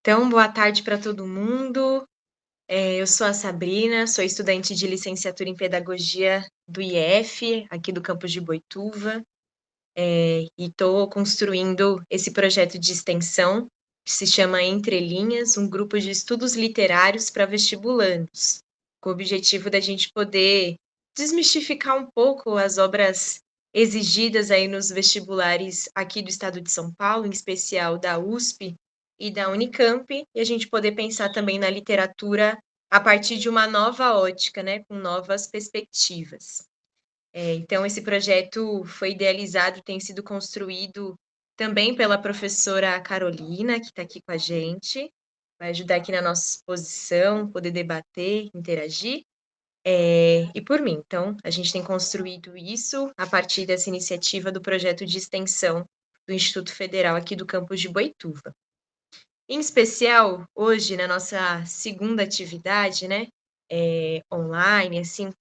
Então, boa tarde para todo mundo. Eu sou a Sabrina, sou estudante de licenciatura em Pedagogia do IF, aqui do campus de Boituva, e estou construindo esse projeto de extensão, que se chama Entre Linhas, um grupo de estudos literários para vestibulandos, com o objetivo da gente poder desmistificar um pouco as obras exigidas aí nos vestibulares aqui do estado de São Paulo, em especial da USP e da Unicamp, e a gente poder pensar também na literatura a partir de uma nova ótica, né, com novas perspectivas. Então, esse projeto foi idealizado, tem sido construído também pela professora Carolina, que está aqui com a gente, vai ajudar aqui na nossa exposição, poder debater, interagir, e por mim. Então, a gente tem construído isso a partir dessa iniciativa do projeto de extensão do Instituto Federal aqui do campus de Boituva. Em especial, hoje, na nossa segunda atividade, né, online, assim,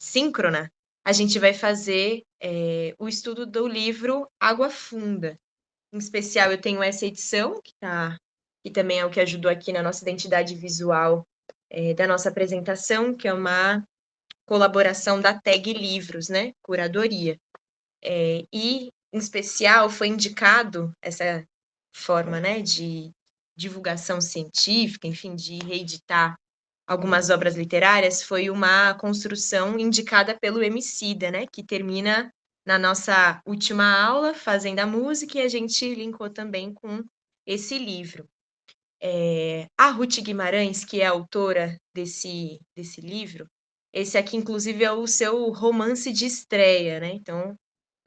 síncrona, a gente vai fazer o estudo do livro Água Funda. Em especial, eu tenho essa edição, que também é o que ajudou aqui na nossa identidade visual da nossa apresentação, que é uma colaboração da Tag Livros, né, curadoria. E, em especial, foi indicado essa forma, né, de divulgação científica, enfim, de reeditar algumas obras literárias, foi uma construção indicada pelo Emicida, né, que termina na nossa última aula, fazendo a música, e a gente linkou também com esse livro. A Ruth Guimarães, que é a autora desse livro, esse aqui, inclusive, é o seu romance de estreia, né, então,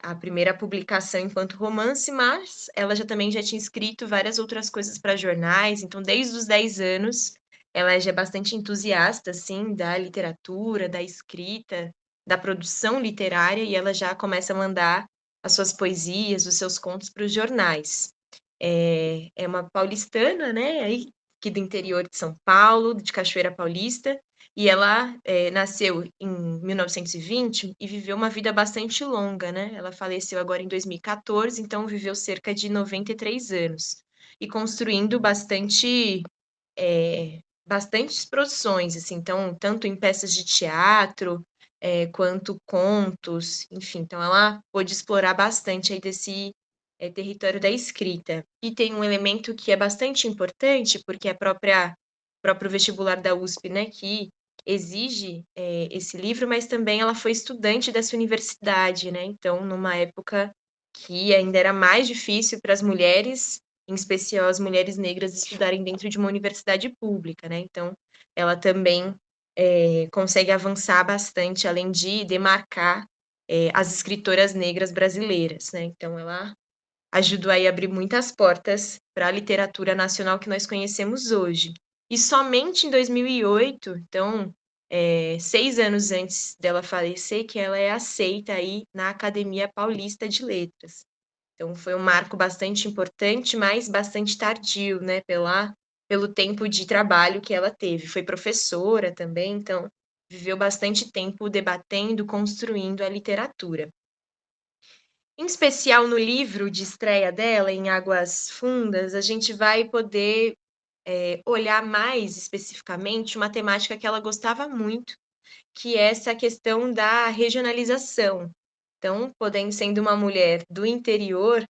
a primeira publicação enquanto romance, mas ela também já tinha escrito várias outras coisas para jornais, então desde os 10 anos ela já é bastante entusiasta, assim, da literatura, da escrita, da produção literária, e ela já começa a mandar as suas poesias, os seus contos para os jornais. É uma paulistana, né, aí, aqui do interior de São Paulo, de Cachoeira Paulista, e ela nasceu em 1920 e viveu uma vida bastante longa, né? Ela faleceu agora em 2014, então viveu cerca de 93 anos. E construindo bastantes produções, assim, então, tanto em peças de teatro, quanto contos, enfim. Então, ela pôde explorar bastante aí desse território da escrita. E tem um elemento que é bastante importante, porque próprio vestibular da USP, né, que exige esse livro, mas também ela foi estudante dessa universidade, né? Então, numa época que ainda era mais difícil para as mulheres, em especial as mulheres negras, estudarem dentro de uma universidade pública, né? Então, ela também consegue avançar bastante, além de demarcar as escritoras negras brasileiras, né? Então, ela ajudou aí a abrir muitas portas para a literatura nacional que nós conhecemos hoje. E somente em 2008, então, 6 anos antes dela falecer, que ela é aceita aí na Academia Paulista de Letras. Então, foi um marco bastante importante, mas bastante tardio, né, pelo tempo de trabalho que ela teve. Foi professora também, então, viveu bastante tempo debatendo, construindo a literatura. Em especial no livro de estreia dela, em Águas Fundas, a gente vai poder olhar mais especificamente uma temática que ela gostava muito, que é essa questão da regionalização. Então, podendo sendo uma mulher do interior,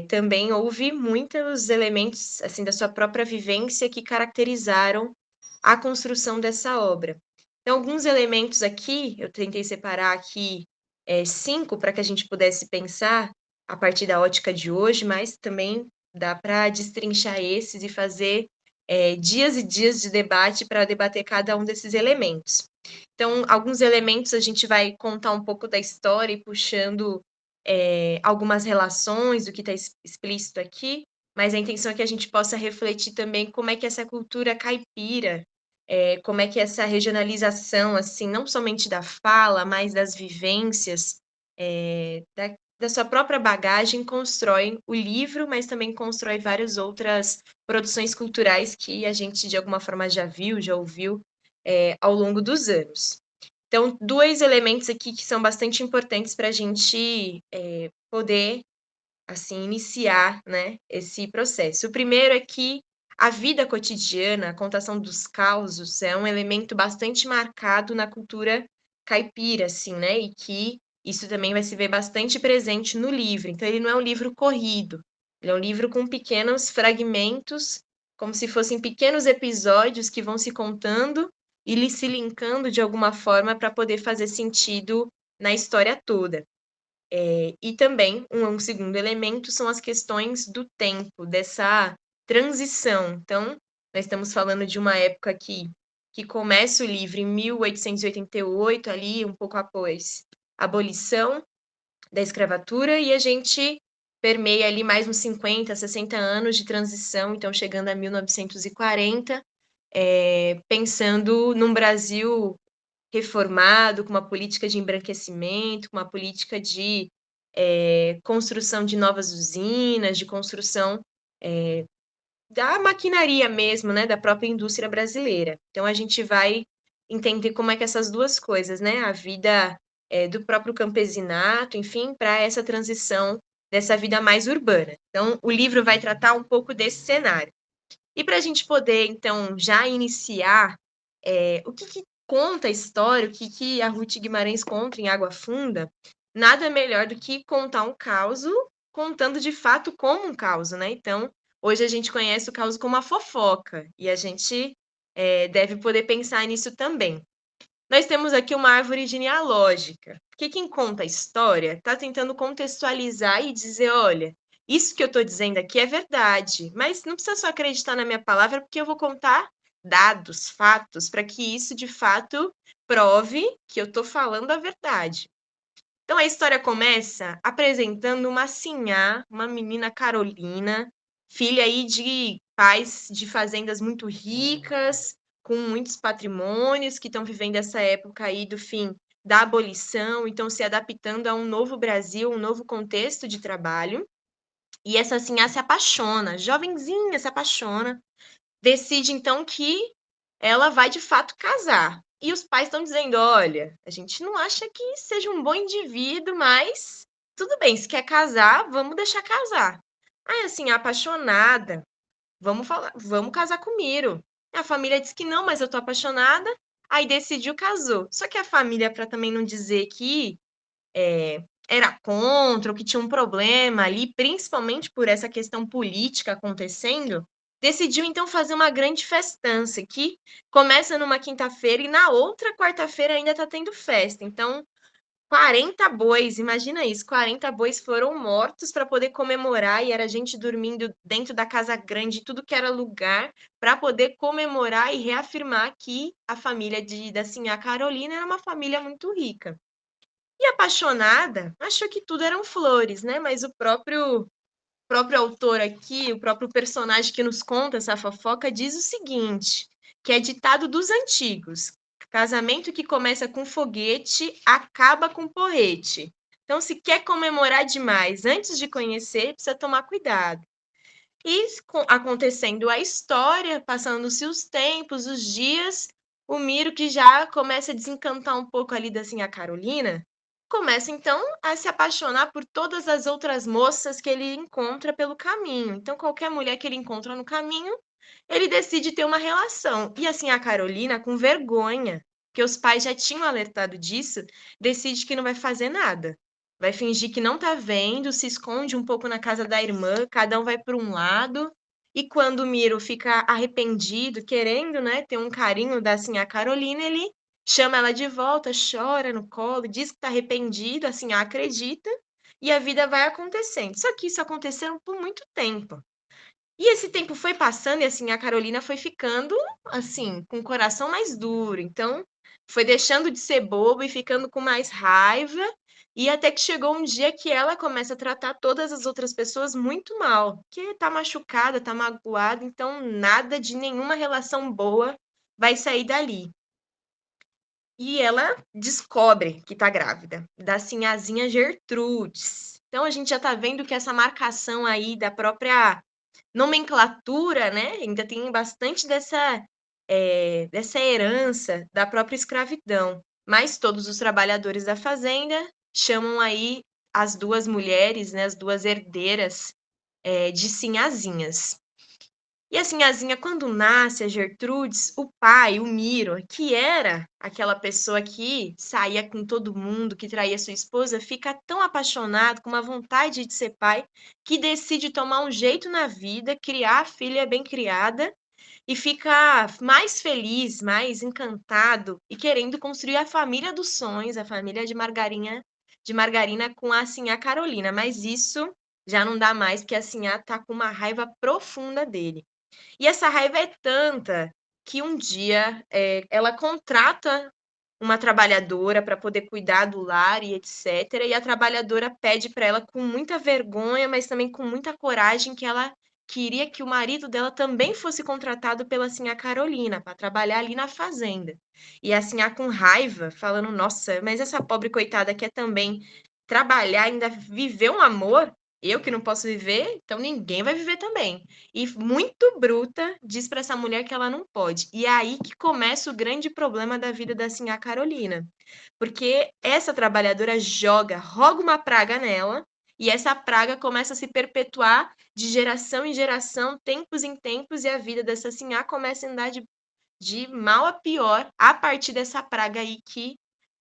também houve muitos elementos assim da sua própria vivência que caracterizaram a construção dessa obra. Então, alguns elementos aqui, eu tentei separar aqui 5 para que a gente pudesse pensar a partir da ótica de hoje, mas também dá para destrinchar esses e fazer dias e dias de debate para debater cada um desses elementos. Então, alguns elementos a gente vai contar um pouco da história e puxando algumas relações do que está explícito aqui, mas a intenção é que a gente possa refletir também como é que essa cultura caipira, como é que essa regionalização, assim, não somente da fala, mas das vivências, da sua própria bagagem, constrói o livro, mas também constrói várias outras produções culturais que a gente, de alguma forma, já viu, já ouviu ao longo dos anos. Então, 2 elementos aqui que são bastante importantes para a gente poder, assim, iniciar, né, esse processo. O primeiro é que A vida cotidiana, a contação dos causos, é um elemento bastante marcado na cultura caipira, assim, né? E que isso também vai se ver bastante presente no livro. Então, ele não é um livro corrido, ele é um livro com pequenos fragmentos, como se fossem pequenos episódios que vão se contando e se linkando de alguma forma para poder fazer sentido na história toda. E também um segundo elemento são as questões do tempo, dessa transição. Então, nós estamos falando de uma época que começa o livro em 1888, ali, um pouco após a abolição da escravatura, e a gente permeia ali mais uns 50, 60 anos de transição, então chegando a 1940, pensando num Brasil reformado, com uma política de embranquecimento, com uma política de construção de novas usinas, de construção da maquinaria mesmo, né, da própria indústria brasileira. Então, a gente vai entender como é que essas duas coisas, né, a vida do próprio campesinato, enfim, para essa transição dessa vida mais urbana. Então, o livro vai tratar um pouco desse cenário. E para a gente poder, então, já iniciar o que conta a história, o que a Ruth Guimarães conta em Água Funda, nada melhor do que contar um caso, contando de fato como um caso, né? Então, hoje a gente conhece o caso como a fofoca, e a gente deve poder pensar nisso também. Nós temos aqui uma árvore genealógica, porque quem conta a história está tentando contextualizar e dizer, olha, isso que eu estou dizendo aqui é verdade, mas não precisa só acreditar na minha palavra, porque eu vou contar dados, fatos, para que isso de fato prove que eu estou falando a verdade. Então a história começa apresentando uma sinhá, uma menina Carolina, filha aí de pais de fazendas muito ricas, com muitos patrimônios, que estão vivendo essa época aí do fim da abolição, então se adaptando a um novo Brasil, um novo contexto de trabalho. E essa sinhá se apaixona, jovenzinha se apaixona, decide então que ela vai de fato casar. E os pais estão dizendo: olha, a gente não acha que seja um bom indivíduo, mas tudo bem, se quer casar, vamos deixar casar. Aí, assim, apaixonada, vamos falar, vamos casar com o Miro. A família disse que não, mas eu tô apaixonada. Aí decidiu, casou. Só que a família, para também não dizer que era contra, ou que tinha um problema ali, principalmente por essa questão política acontecendo, decidiu então fazer uma grande festança que começa numa quinta-feira e na outra quarta-feira ainda está tendo festa. Então, 40 bois, imagina isso, 40 bois foram mortos para poder comemorar e era gente dormindo dentro da casa grande, tudo que era lugar, para poder comemorar e reafirmar que a família da Sinhá Carolina era uma família muito rica. E apaixonada, achou que tudo eram flores, né? Mas o próprio autor aqui, o próprio personagem que nos conta essa fofoca, diz o seguinte, que é ditado dos antigos: casamento que começa com foguete, acaba com porrete. Então, se quer comemorar demais antes de conhecer, precisa tomar cuidado. E acontecendo a história, passando-se os tempos, os dias, o Miro, que já começa a desencantar um pouco ali assim a Carolina, começa então a se apaixonar por todas as outras moças que ele encontra pelo caminho. Então, qualquer mulher que ele encontra no caminho, ele decide ter uma relação. E assim a Carolina, com vergonha, que os pais já tinham alertado disso, decide que não vai fazer nada. Vai fingir que não tá vendo, se esconde um pouco na casa da irmã, cada um vai para um lado. E quando o Miro fica arrependido, querendo, né, ter um carinho da assim a Carolina, ele chama ela de volta, chora no colo, diz que tá arrependido, assim, acredita, e a vida vai acontecendo. Só que isso aconteceu por muito tempo. E esse tempo foi passando e assim a Carolina foi ficando assim, com o coração mais duro. Então, foi deixando de ser boba e ficando com mais raiva, e até que chegou um dia que ela começa a tratar todas as outras pessoas muito mal, que tá machucada, tá magoada, então nada de nenhuma relação boa vai sair dali. E ela descobre que tá grávida, da sinhazinha Gertrudes. Então a gente já tá vendo que essa marcação aí da própria nomenclatura, né, ainda tem bastante dessa herança da própria escravidão. Mas todos os trabalhadores da fazenda chamam aí as duas mulheres, né, as duas herdeiras de sinhazinhas. E a Sinhazinha, quando nasce, a Gertrudes, o pai, o Miro, que era aquela pessoa que saía com todo mundo, que traía sua esposa, fica tão apaixonado, com uma vontade de ser pai, que decide tomar um jeito na vida, criar a filha bem criada e fica mais feliz, mais encantado e querendo construir a família dos sonhos, a família de Margarina com a Sinhá Carolina. Mas isso já não dá mais, porque a Sinhá tá com uma raiva profunda dele. E essa raiva é tanta que um dia ela contrata uma trabalhadora para poder cuidar do lar e etc. E a trabalhadora pede para ela com muita vergonha, mas também com muita coragem, que ela queria que o marido dela também fosse contratado pela Sinhá Carolina para trabalhar ali na fazenda. E a Sinhá com raiva, falando: Nossa, mas essa pobre coitada quer também trabalhar, ainda viver um amor? Eu que não posso viver, então ninguém vai viver também. E muito bruta, diz para essa mulher que ela não pode. E é aí que começa o grande problema da vida da Sinhá Carolina. Porque essa trabalhadora roga uma praga nela, e essa praga começa a se perpetuar de geração em geração, tempos em tempos, e a vida dessa Sinhá começa a andar de mal a pior a partir dessa praga aí que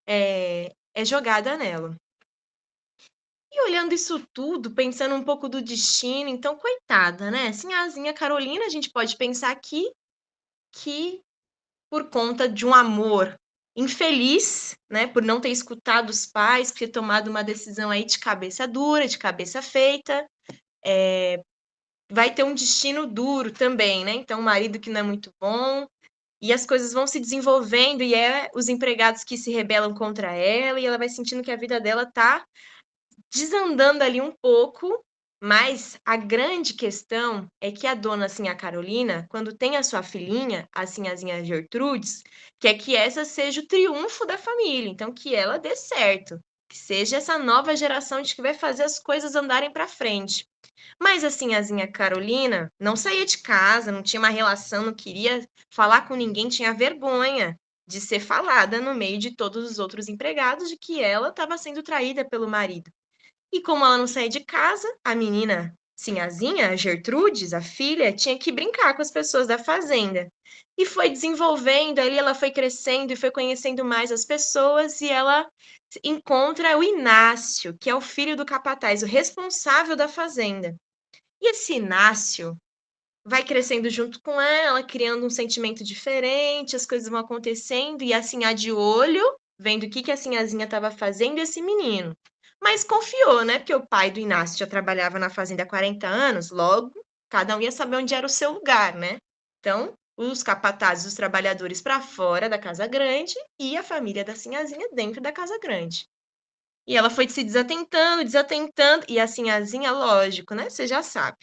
é jogada nela. E olhando isso tudo, pensando um pouco do destino, então, coitada, né? Sinhazinha Carolina, a gente pode pensar aqui que por conta de um amor infeliz, né, por não ter escutado os pais, por ter tomado uma decisão aí de cabeça dura, de cabeça feita, vai ter um destino duro também, né? Então, um marido que não é muito bom, e as coisas vão se desenvolvendo, e é os empregados que se rebelam contra ela, e ela vai sentindo que a vida dela tá desandando ali um pouco, mas a grande questão é que a dona, assim, a Carolina, quando tem a sua filhinha, assim, a Zinha Gertrudes, quer que essa seja o triunfo da família, então que ela dê certo, que seja essa nova geração de que vai fazer as coisas andarem para frente. Mas assim, a Zinha Carolina não saía de casa, não tinha uma relação, não queria falar com ninguém, tinha vergonha de ser falada no meio de todos os outros empregados de que ela estava sendo traída pelo marido. E como ela não saía de casa, a menina, Sinhazinha, a Gertrudes, a filha, tinha que brincar com as pessoas da fazenda. E foi desenvolvendo, ali ela foi crescendo e foi conhecendo mais as pessoas, e ela encontra o Inácio, que é o filho do capataz, o responsável da fazenda. E esse Inácio vai crescendo junto com ela, criando um sentimento diferente, as coisas vão acontecendo, e assim, a de olho, vendo o que a Sinhazinha estava fazendo, esse menino. Mas confiou, né? Porque o pai do Inácio já trabalhava na fazenda há 40 anos, logo, cada um ia saber onde era o seu lugar, né? Então, os capatazes, os trabalhadores para fora da casa grande e a família da Sinhazinha dentro da casa grande. E ela foi se desatentando, desatentando, e a Sinhazinha, lógico, né? Você já sabe.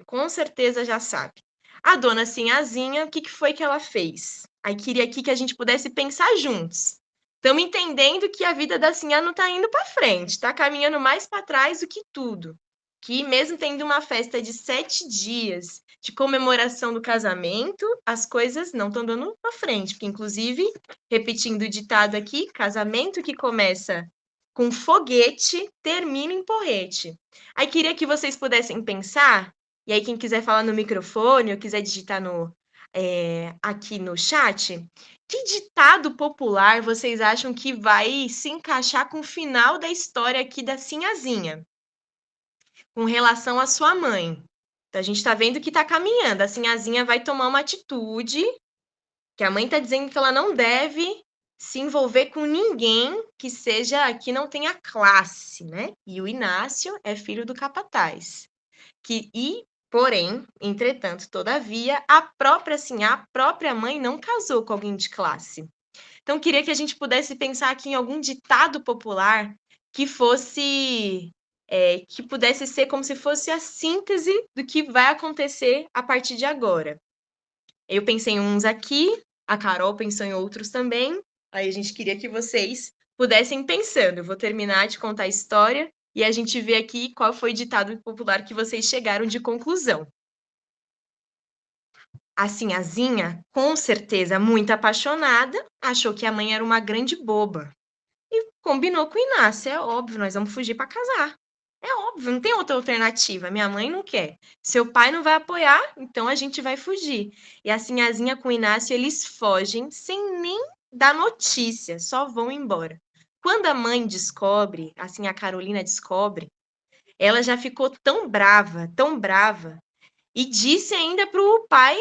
Com certeza já sabe. A dona Sinhazinha, o que foi que ela fez? Aí queria aqui que a gente pudesse pensar juntos. Estamos entendendo que a vida da Sinhá não está indo para frente, está caminhando mais para trás do que tudo. Que mesmo tendo uma festa de 7 dias de comemoração do casamento, as coisas não estão dando para frente. Porque, inclusive, repetindo o ditado aqui, casamento que começa com foguete, termina em porrete. Aí queria que vocês pudessem pensar, e aí quem quiser falar no microfone ou quiser digitar aqui no chat, que ditado popular vocês acham que vai se encaixar com o final da história aqui da Sinhazinha, com relação à sua mãe? Então, a gente está vendo que está caminhando, a Sinhazinha vai tomar uma atitude, que a mãe está dizendo que ela não deve se envolver com ninguém que não tenha classe, né? E o Inácio é filho do capataz. Porém, entretanto, todavia, a própria mãe não casou com alguém de classe. Então, queria que a gente pudesse pensar aqui em algum ditado popular que que pudesse ser como se fosse a síntese do que vai acontecer a partir de agora. Eu pensei em uns aqui, a Carol pensou em outros também. Aí a gente queria que vocês pudessem pensando. Eu vou terminar de contar a história e a gente vê aqui qual foi o ditado popular que vocês chegaram de conclusão. A Sinhazinha, com certeza muito apaixonada, achou que a mãe era uma grande boba. E combinou com o Inácio, é óbvio, nós vamos fugir para casar. É óbvio, não tem outra alternativa. Minha mãe não quer. Seu pai não vai apoiar, então a gente vai fugir. E assim, a Zinha com o Inácio, eles fogem sem nem dar notícia, só vão embora. Quando a mãe descobre, assim, a Carolina descobre, ela já ficou tão brava, e disse ainda pro pai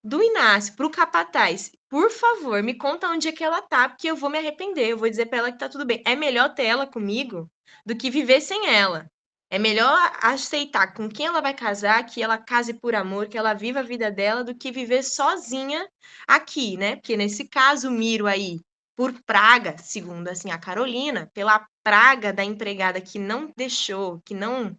do Inácio, pro capataz: por favor, me conta onde é que ela tá, porque eu vou me arrepender. Eu vou dizer pra ela que tá tudo bem. É melhor ter ela comigo do que viver sem ela. É melhor aceitar com quem ela vai casar, que ela case por amor, que ela viva a vida dela, do que viver sozinha aqui, né? Porque nesse caso, o Miro aí, por praga, segundo assim a Carolina, pela praga da empregada que não deixou, que não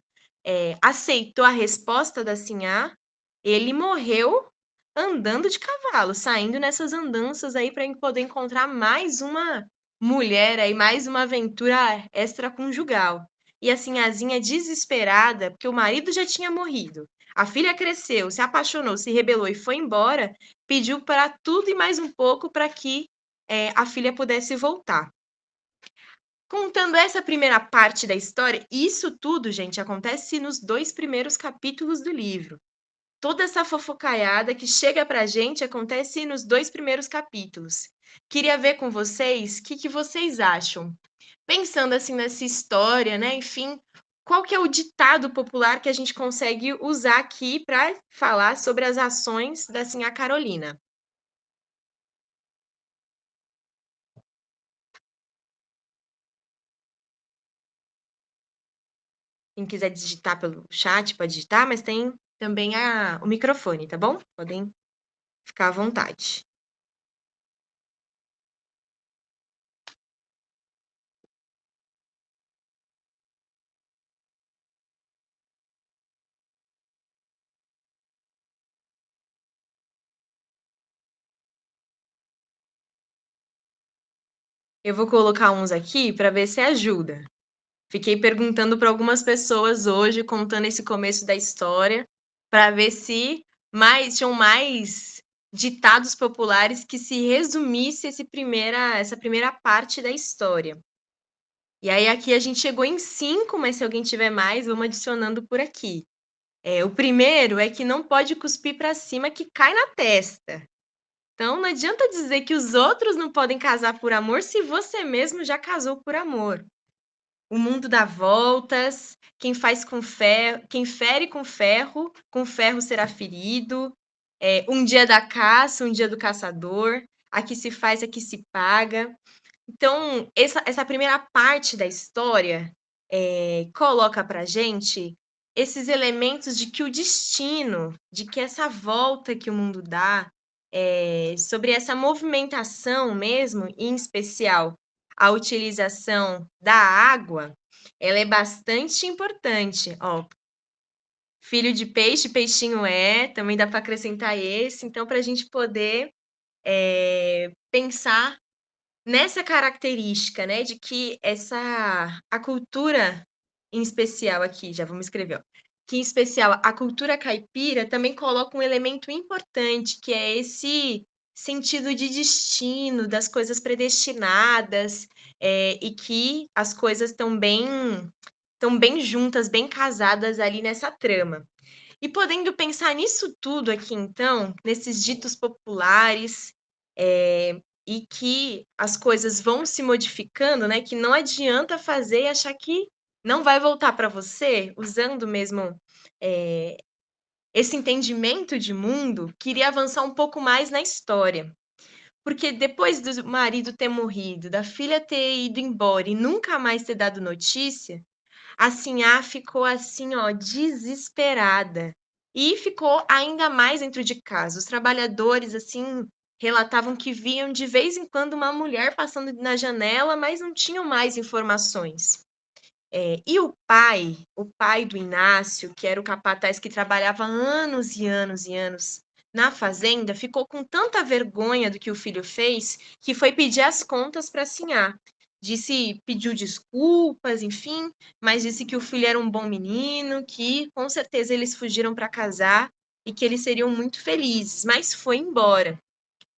aceitou a resposta da Sinhá, ele morreu andando de cavalo, saindo nessas andanças aí para poder encontrar mais uma mulher aí, mais uma aventura extraconjugal. E assim, a Zinha desesperada, porque o marido já tinha morrido. A filha cresceu, se apaixonou, se rebelou e foi embora, pediu para tudo e mais um pouco para que a filha pudesse voltar. Contando essa primeira parte da história, isso tudo, gente, acontece nos 2 primeiros capítulos do livro. Toda essa fofocaiada que chega pra gente acontece nos 2 primeiros capítulos. Queria ver com vocês, o que vocês acham? Pensando, assim, nessa história, né, enfim, qual que é o ditado popular que a gente consegue usar aqui para falar sobre as ações da Sinhá Carolina? Quem quiser digitar pelo chat pode digitar, mas tem também o microfone, tá bom? Podem ficar à vontade. Eu vou colocar uns aqui para ver se ajuda. Fiquei perguntando para algumas pessoas hoje, contando esse começo da história, para ver se tinham mais ditados populares que se resumisse essa primeira parte da história. E aí aqui a gente chegou em 5, mas se alguém tiver mais, vamos adicionando por aqui. O primeiro é que não pode cuspir para cima que cai na testa. Então não adianta dizer que os outros não podem casar por amor se você mesmo já casou por amor. O mundo dá voltas, quem faz com ferro, quem fere com ferro será ferido. Um dia da caça, um dia do caçador. Aqui se faz, aqui se paga. Então, essa primeira parte da história coloca para gente esses elementos de que o destino, de que essa volta que o mundo dá, sobre essa movimentação mesmo, em especial a utilização da água, ela é bastante importante. Ó, filho de peixe, peixinho também dá para acrescentar esse. Então, para a gente poder pensar nessa característica, né, de que a cultura, em especial aqui, já vamos escrever, ó, que em especial a cultura caipira também coloca um elemento importante, que é esse sentido de destino, das coisas predestinadas, e que as coisas estão bem juntas, bem casadas ali nessa trama. E podendo pensar nisso tudo aqui, então, nesses ditos populares, e que as coisas vão se modificando, né? Que não adianta fazer e achar que não vai voltar para você, usando mesmo esse entendimento de mundo, queria avançar um pouco mais na história. Porque depois do marido ter morrido, da filha ter ido embora e nunca mais ter dado notícia, a Sinhá ficou assim, ó, desesperada. E ficou ainda mais dentro de casa. Os trabalhadores, assim, relatavam que viam de vez em quando uma mulher passando na janela, mas não tinham mais informações. E o pai do Inácio, que era o capataz que trabalhava anos e anos e anos na fazenda, ficou com tanta vergonha do que o filho fez que foi pedir as contas para Sinhá. Pediu desculpas, enfim, mas disse que o filho era um bom menino, que com certeza eles fugiram para casar e que eles seriam muito felizes, mas foi embora.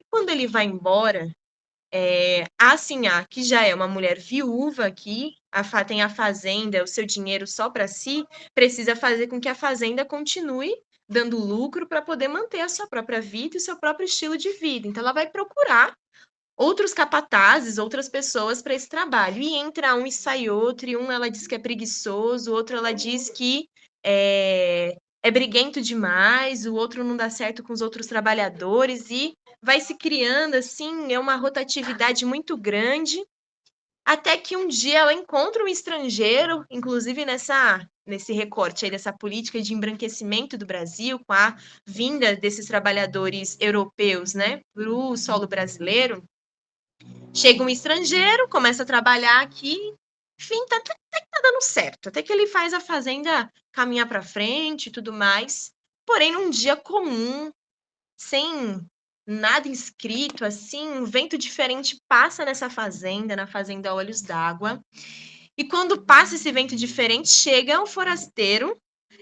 E quando ele vai embora, A Sinhá, que já é uma mulher viúva aqui, tem a fazenda, o seu dinheiro só para si, precisa fazer com que a fazenda continue dando lucro para poder manter a sua própria vida e o seu próprio estilo de vida. Então, ela vai procurar outros capatazes, outras pessoas para esse trabalho. E entra um e sai outro, e um ela diz que é preguiçoso, o outro ela diz que é briguento demais, o outro não dá certo com os outros trabalhadores, e vai se criando, assim, é uma rotatividade muito grande, até que um dia ela encontra um estrangeiro, inclusive nesse recorte aí dessa política de embranquecimento do Brasil, com a vinda desses trabalhadores europeus, né, para o solo brasileiro. Chega um estrangeiro, começa a trabalhar aqui, enfim, até que tá dando certo, até que ele faz a fazenda caminhar para frente e tudo mais. Porém, num dia comum, sem nada inscrito, assim, um vento diferente passa nessa fazenda, na fazenda Olhos d'Água. E quando passa esse vento diferente, chega um forasteiro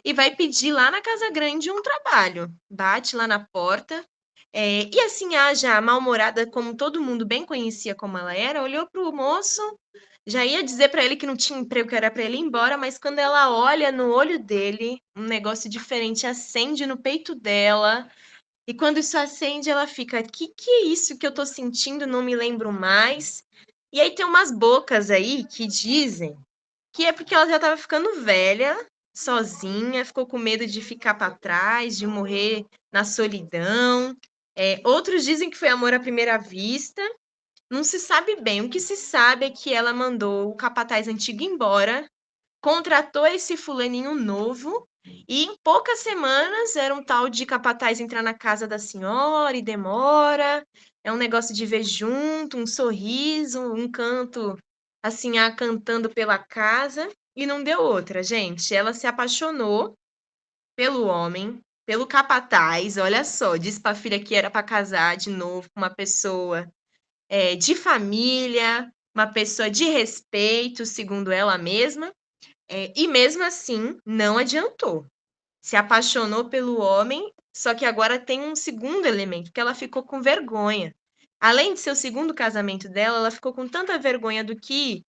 e vai pedir lá na Casa Grande um trabalho. Bate lá na porta. E assim, a já mal-humorada, como todo mundo bem conhecia como ela era, olhou para o moço, já ia dizer para ele que não tinha emprego, que era para ele ir embora, mas quando ela olha no olho dele, um negócio diferente acende no peito dela. E quando isso acende, ela fica: que é isso que eu tô sentindo? Não me lembro mais. E aí tem umas bocas aí que dizem que é porque ela já estava ficando velha, sozinha, ficou com medo de ficar para trás, de morrer na solidão. Outros dizem que foi amor à primeira vista. Não se sabe bem. O que se sabe é que ela mandou o capataz antigo embora, contratou esse fulaninho novo, e em poucas semanas era um tal de capataz entrar na casa da senhora e demora. É um negócio de ver junto, um sorriso, um canto, assim, cantando pela casa, e não deu outra, gente. Ela se apaixonou pelo homem, pelo capataz, olha só, disse para a filha que era para casar de novo com uma pessoa de família, uma pessoa de respeito, segundo ela mesma. E mesmo assim, não adiantou. Se apaixonou pelo homem, só que agora tem um segundo elemento, que ela ficou com vergonha. Além de ser o segundo casamento dela, ela ficou com tanta vergonha do que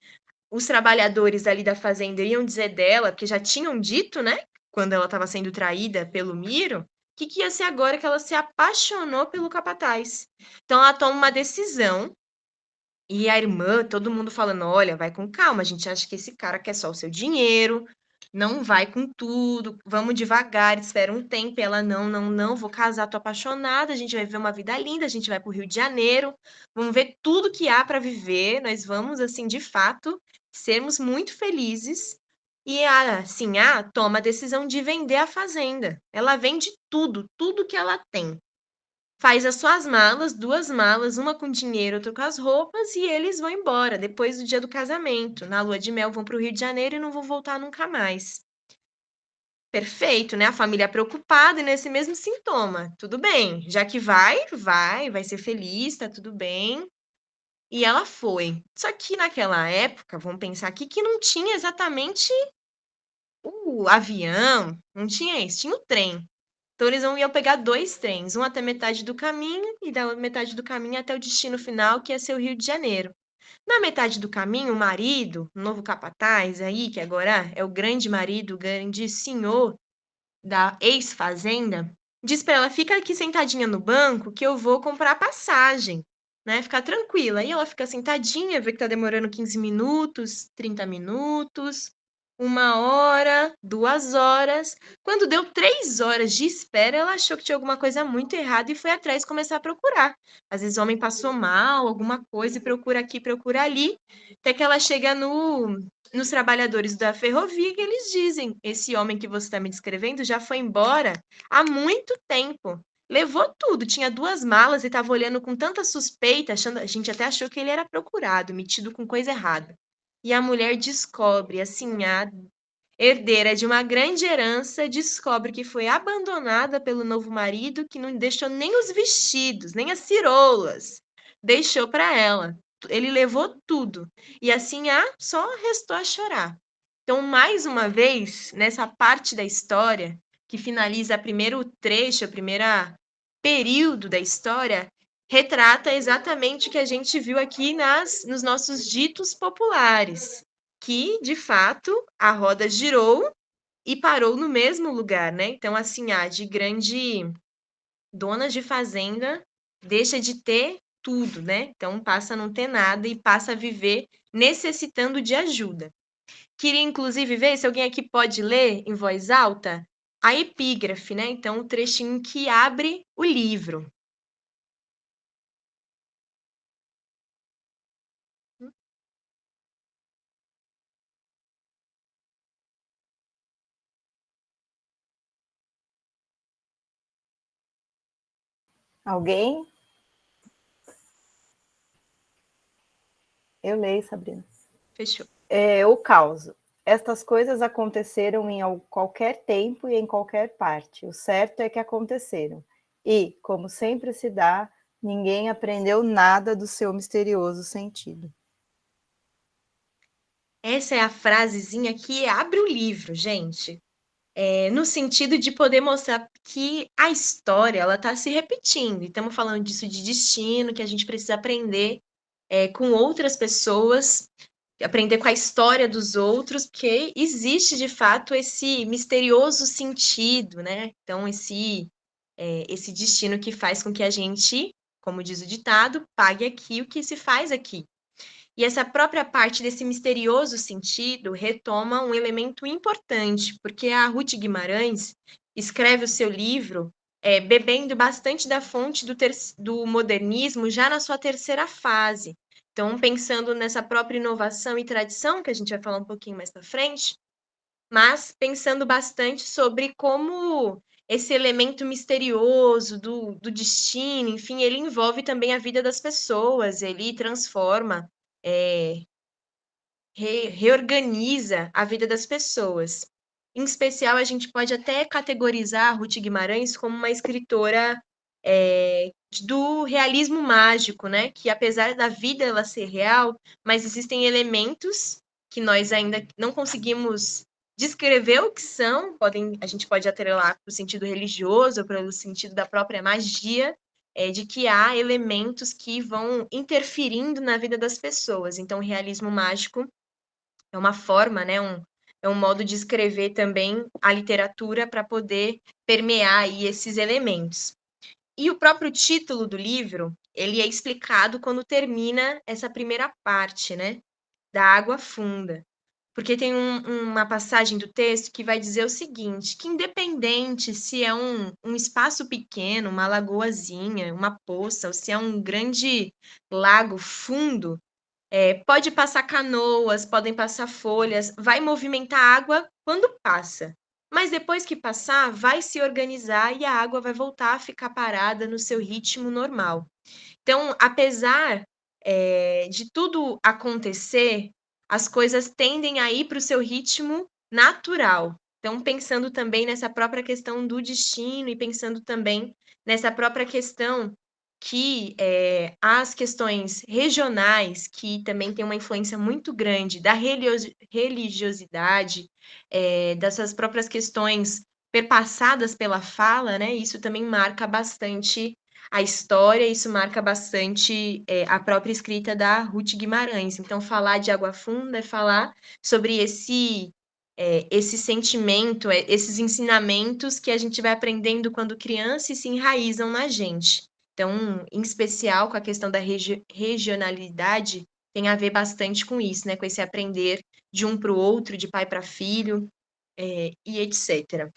os trabalhadores ali da fazenda iam dizer dela, porque já tinham dito, né, quando ela estava sendo traída pelo Miro, que ia ser agora que ela se apaixonou pelo capataz. Então ela toma uma decisão e a irmã, todo mundo falando: olha, vai com calma, a gente acha que esse cara quer só o seu dinheiro, não vai com tudo, vamos devagar, espera um tempo. E ela: não, não, não, vou casar, tô apaixonada, a gente vai viver uma vida linda, a gente vai pro Rio de Janeiro, vamos ver tudo que há para viver, nós vamos, assim, de fato, sermos muito felizes. E a Sinhá toma a decisão de vender a fazenda. Ela vende tudo, tudo que ela tem. Faz as suas malas, 2 malas, uma com dinheiro, outra com as roupas, e eles vão embora depois do dia do casamento. Na lua de mel vão para o Rio de Janeiro e não vão voltar nunca mais. Perfeito, né? A família preocupada e nesse mesmo sintoma. Tudo bem, já que vai ser feliz, tá tudo bem. E ela foi. Só que naquela época, vamos pensar aqui, que não tinha exatamente o avião, não tinha isso, tinha o trem. Então eles iam pegar 2 trens, um até metade do caminho e da metade do caminho até o destino final, que ia ser o Rio de Janeiro. Na metade do caminho, o marido, o novo capataz aí, que agora é o grande marido, o grande senhor da ex-fazenda, diz para ela: fica aqui sentadinha no banco que eu vou comprar passagem, né? Ficar tranquila. E ela fica sentadinha, vê que tá demorando 15 minutos, 30 minutos, 1 hora, 2 horas. Quando deu 3 horas de espera, ela achou que tinha alguma coisa muito errada e foi atrás começar a procurar. Às vezes o homem passou mal, alguma coisa, e procura aqui, procura ali, até que ela chega nos trabalhadores da ferrovia, que eles dizem: esse homem que você está me descrevendo já foi embora há muito tempo. Levou tudo, tinha 2 malas e estava olhando com tanta suspeita, achando, a gente até achou que ele era procurado, metido com coisa errada. E a mulher descobre, assim, a herdeira de uma grande herança, descobre que foi abandonada pelo novo marido, que não deixou nem os vestidos, nem as ciroulas, deixou para ela. Ele levou tudo. E assim, só restou a chorar. Então, mais uma vez, nessa parte da história, que finaliza primeiro trecho, a primeira período da história, retrata exatamente o que a gente viu aqui nos nossos ditos populares, que, de fato, a roda girou e parou no mesmo lugar, né? Então, assim, a de grande dona de fazenda deixa de ter tudo, né? Então, passa a não ter nada e passa a viver necessitando de ajuda. Queria, inclusive, ver se alguém aqui pode ler em voz alta a epígrafe, né? Então, o trechinho que abre o livro. Alguém? Eu leio, Sabrina. Fechou. O caos. Estas coisas aconteceram em qualquer tempo e em qualquer parte. O certo é que aconteceram. E, como sempre se dá, ninguém aprendeu nada do seu misterioso sentido. Essa é a frasezinha que abre o livro, gente. No sentido de poder mostrar que a história ela está se repetindo. E estamos falando disso de destino, que a gente precisa aprender com outras pessoas, aprender com a história dos outros, porque existe de fato esse misterioso sentido, né? Então, esse destino que faz com que a gente, como diz o ditado, pague aqui o que se faz aqui. E essa própria parte desse misterioso sentido retoma um elemento importante, porque a Ruth Guimarães escreve o seu livro bebendo bastante da fonte do modernismo já na sua terceira fase. Então, pensando nessa própria inovação e tradição, que a gente vai falar um pouquinho mais para frente, mas pensando bastante sobre como esse elemento misterioso do destino, enfim, ele envolve também a vida das pessoas, ele transforma, é, reorganiza a vida das pessoas. Em especial, a gente pode até categorizar a Ruth Guimarães como uma escritora do realismo mágico, né? Que apesar da vida ela ser real, mas existem elementos que nós ainda não conseguimos descrever o que são, a gente pode atrelar para o sentido religioso, para o sentido da própria magia, de que há elementos que vão interferindo na vida das pessoas. Então, o realismo mágico é uma forma, né, é um modo de escrever também a literatura para poder permear aí esses elementos. E o próprio título do livro, ele é explicado quando termina essa primeira parte, né, da água funda. Porque tem uma passagem do texto que vai dizer o seguinte, que independente se é um espaço pequeno, uma lagoazinha, uma poça, ou se é um grande lago fundo, pode passar canoas, podem passar folhas, vai movimentar a água quando passa. Mas depois que passar, vai se organizar e a água vai voltar a ficar parada no seu ritmo normal. Então, apesar de tudo acontecer, as coisas tendem a ir para o seu ritmo natural. Então, pensando também nessa própria questão do destino e pensando também nessa própria questão que as questões regionais, que também tem uma influência muito grande da religiosidade, dessas próprias questões perpassadas pela fala, né? Isso também marca bastante a história, isso marca bastante a própria escrita da Ruth Guimarães. Então, falar de Água Funda é falar sobre esse sentimento, esses ensinamentos que a gente vai aprendendo quando criança e se enraizam na gente. Então, em especial com a questão da regionalidade, tem a ver bastante com isso, né? Com esse aprender de um para o outro, de pai para filho, e etc.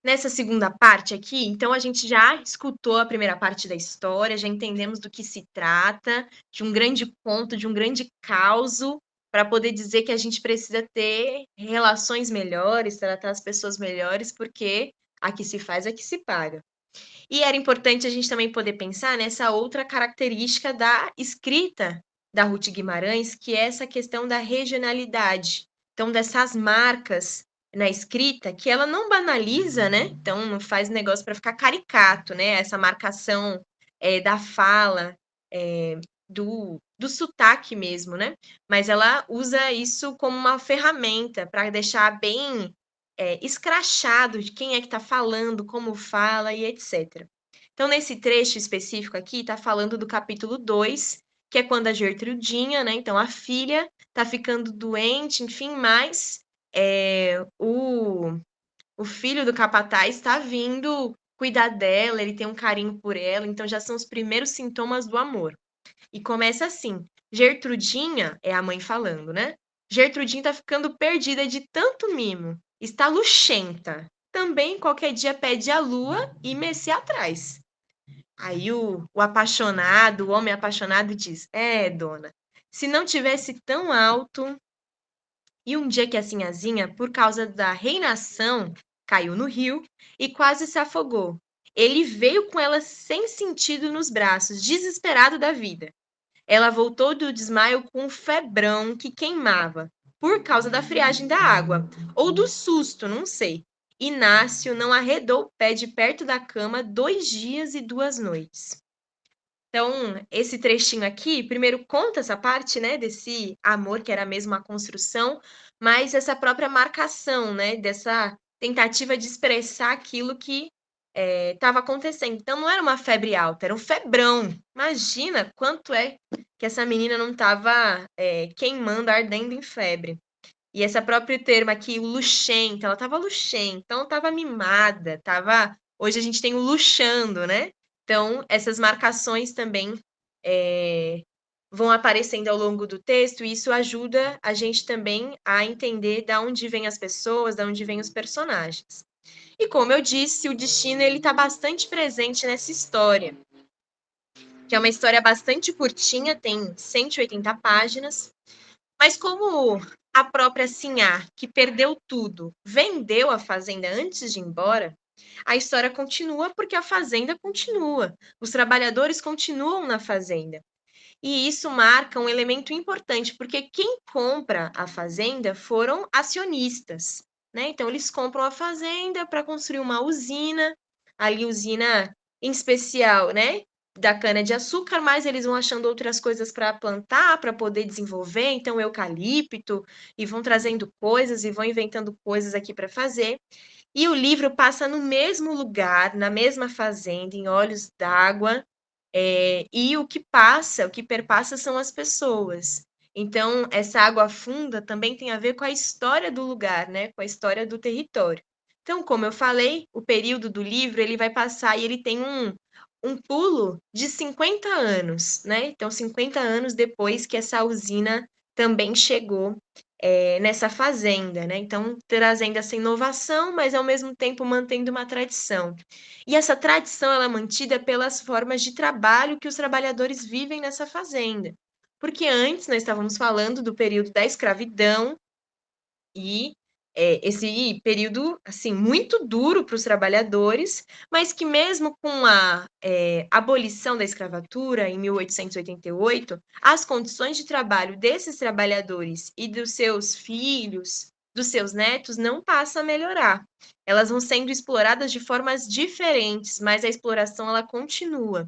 Nessa segunda parte aqui, então a gente já escutou a primeira parte da história, já entendemos do que se trata, de um grande ponto, de um grande causo, para poder dizer que a gente precisa ter relações melhores, tratar as pessoas melhores, porque aqui se faz, aqui se paga. E era importante a gente também poder pensar nessa outra característica da escrita da Ruth Guimarães, que é essa questão da regionalidade. Então, dessas marcas na escrita, que ela não banaliza, né? Então, não faz negócio para ficar caricato, né? Essa marcação da fala, do sotaque mesmo, né? Mas ela usa isso como uma ferramenta para deixar bem escrachado de quem é que está falando, como fala e etc. Então, nesse trecho específico aqui, está falando do capítulo 2, que é quando a Gertrudinha, né? Então, a filha está ficando doente, enfim, mas o filho do capataz está vindo cuidar dela, ele tem um carinho por ela, então já são os primeiros sintomas do amor. E começa assim: Gertrudinha, é a mãe falando, né? Gertrudinha tá ficando perdida de tanto mimo, está luxenta. Também qualquer dia pede a lua e Messê atrás. Aí o apaixonado, o homem apaixonado diz: dona, se não tivesse tão alto. E um dia que a Sinhazinha, por causa da reinação, caiu no rio e quase se afogou. Ele veio com ela sem sentido nos braços, desesperado da vida. Ela voltou do desmaio com um febrão que queimava, por causa da friagem da água, ou do susto, não sei. Inácio não arredou o pé de perto da cama 2 dias e 2 noites. Então, esse trechinho aqui, primeiro conta essa parte, né, desse amor que era mesmo uma construção, mas essa própria marcação, né, dessa tentativa de expressar aquilo que estava acontecendo. Então, não era uma febre alta, era um febrão. Imagina quanto é que essa menina não estava queimando, ardendo em febre. E esse próprio termo aqui, o luxenta, ela estava luxenta, então estava mimada, estava... Hoje a gente tem o luxando, né? Então, essas marcações também vão aparecendo ao longo do texto, e isso ajuda a gente também a entender de onde vêm as pessoas, de onde vêm os personagens. E como eu disse, o destino ele está bastante presente nessa história, que é uma história bastante curtinha, tem 180 páginas, mas como a própria Sinhá, que perdeu tudo, vendeu a fazenda antes de ir embora, a história continua porque a fazenda continua. Os trabalhadores continuam na fazenda. E isso marca um elemento importante, porque quem compra a fazenda foram acionistas, né? Então, eles compram a fazenda para construir uma usina, ali usina em especial, né? Da cana-de-açúcar, mas eles vão achando outras coisas para plantar, para poder desenvolver, então eucalipto, e vão trazendo coisas e vão inventando coisas aqui para fazer. E o livro passa no mesmo lugar, na mesma fazenda, em Olhos d'Água, e o que passa, o que perpassa são as pessoas. Então, essa água funda também tem a ver com a história do lugar, né? Com a história do território. Então, como eu falei, o período do livro ele vai passar e ele tem um pulo de 50 anos, né? Então, 50 anos depois que essa usina também chegou nessa fazenda, né? Então, trazendo essa inovação, mas ao mesmo tempo mantendo uma tradição. E essa tradição ela é mantida pelas formas de trabalho que os trabalhadores vivem nessa fazenda. Porque antes nós estávamos falando do período da escravidão e esse período assim muito duro para os trabalhadores, mas que mesmo com a abolição da escravatura em 1888, as condições de trabalho desses trabalhadores e dos seus filhos, dos seus netos, não passam a melhorar. Elas vão sendo exploradas de formas diferentes, mas a exploração ela continua.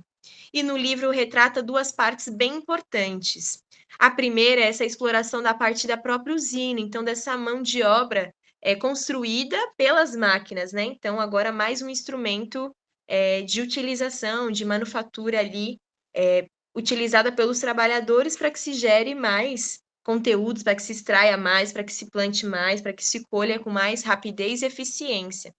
E no livro retrata duas partes bem importantes. A primeira é essa exploração da parte da própria usina, então dessa mão de obra construída pelas máquinas, né? Então agora mais um instrumento de utilização, de manufatura ali, utilizada pelos trabalhadores para que se gere mais conteúdos, para que se extraia mais, para que se plante mais, para que se colha com mais rapidez e eficiência.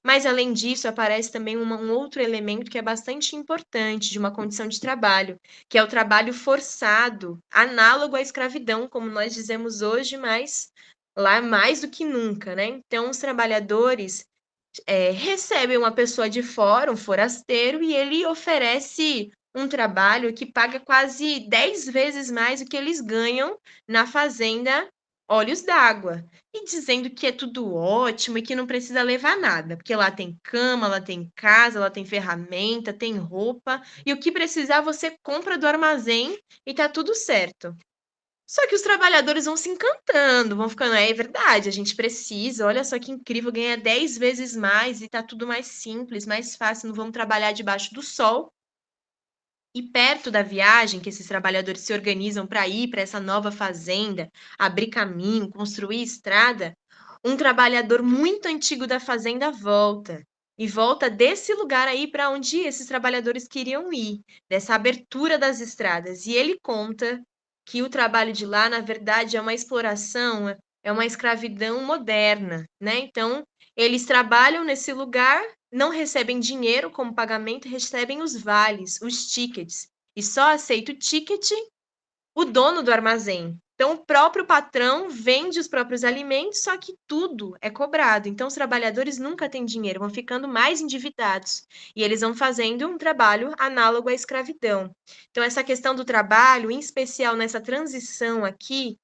Mas, além disso, aparece também um outro elemento que é bastante importante de uma condição de trabalho, que é o trabalho forçado, análogo à escravidão, como nós dizemos hoje, mas lá mais do que nunca, né? Então, os trabalhadores recebem uma pessoa de fora, um forasteiro, e ele oferece um trabalho que paga quase 10 vezes mais do que eles ganham na fazenda Olhos d'Água, e dizendo que é tudo ótimo e que não precisa levar nada, porque lá tem cama, lá tem casa, lá tem ferramenta, tem roupa, e o que precisar você compra do armazém e tá tudo certo. Só que os trabalhadores vão se encantando, vão ficando, é verdade, a gente precisa, olha só que incrível, ganha 10 vezes mais e tá tudo mais simples, mais fácil, não vamos trabalhar debaixo do sol. E perto da viagem que esses trabalhadores se organizam para ir para essa nova fazenda, abrir caminho, construir estrada, um trabalhador muito antigo da fazenda volta e volta desse lugar aí para onde esses trabalhadores queriam ir, dessa abertura das estradas. E ele conta que o trabalho de lá, na verdade, é uma exploração, é uma escravidão moderna, né? Então, eles trabalham nesse lugar, não recebem dinheiro como pagamento, recebem os vales, os tickets, e só aceita o ticket o dono do armazém. Então, o próprio patrão vende os próprios alimentos, só que tudo é cobrado. Então, os trabalhadores nunca têm dinheiro, vão ficando mais endividados. E eles vão fazendo um trabalho análogo à escravidão. Então, essa questão do trabalho, em especial nessa transição aqui,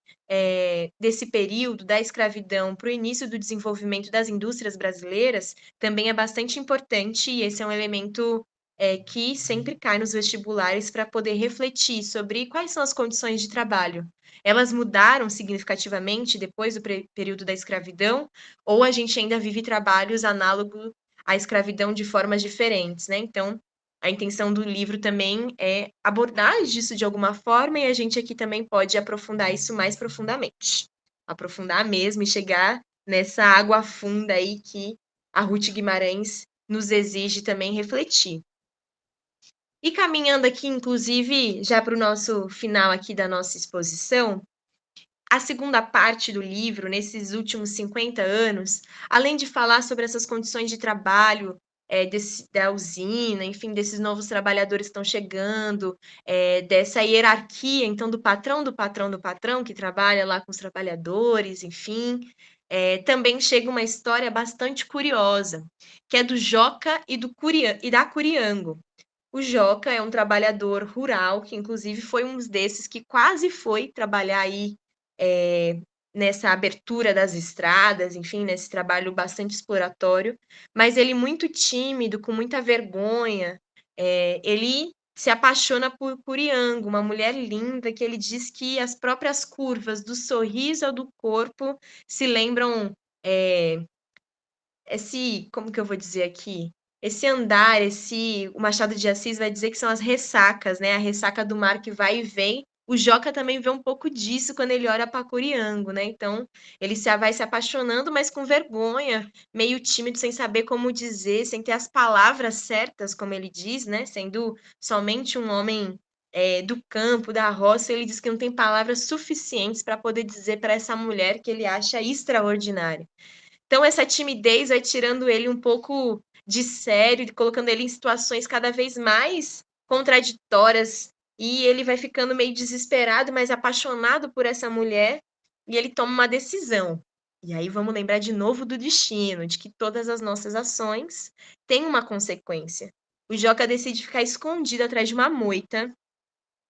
desse período da escravidão para o início do desenvolvimento das indústrias brasileiras, também é bastante importante, e esse é um elemento que sempre cai nos vestibulares para poder refletir sobre quais são as condições de trabalho. Elas mudaram significativamente depois do período da escravidão, ou a gente ainda vive trabalhos análogos à escravidão de formas diferentes, né? Então, a intenção do livro também é abordar isso de alguma forma, e a gente aqui também pode aprofundar isso mais profundamente. Aprofundar mesmo e chegar nessa água funda aí que a Ruth Guimarães nos exige também refletir. E caminhando aqui, inclusive, já para o nosso final aqui da nossa exposição, a segunda parte do livro, nesses últimos 50 anos, além de falar sobre essas condições de trabalho da usina, enfim, desses novos trabalhadores que estão chegando, dessa hierarquia, então, do patrão, do patrão, do patrão, que trabalha lá com os trabalhadores, enfim, também chega uma história bastante curiosa, que é do Joca e da Curiango. O Joca é um trabalhador rural, que inclusive foi um desses que quase foi trabalhar aí nessa abertura das estradas, enfim, nesse trabalho bastante exploratório, mas ele muito tímido, com muita vergonha, ele se apaixona por Curiango, uma mulher linda, que ele diz que as próprias curvas do sorriso ou do corpo se lembram como que eu vou dizer aqui? Esse andar, o Machado de Assis vai dizer que são as ressacas, né? A ressaca do mar que vai e vem. O Joca também vê um pouco disso quando ele olha para Curiango, né? Então, ele vai se apaixonando, mas com vergonha, meio tímido, sem saber como dizer, sem ter as palavras certas, como ele diz, né? Sendo somente um homem do campo, da roça, ele diz que não tem palavras suficientes para poder dizer para essa mulher que ele acha extraordinária. Então, essa timidez vai tirando ele um pouco de sério, e colocando ele em situações cada vez mais contraditórias, e ele vai ficando meio desesperado, mas apaixonado por essa mulher, e ele toma uma decisão. E aí vamos lembrar de novo do destino, de que todas as nossas ações têm uma consequência. O Joca decide ficar escondido atrás de uma moita,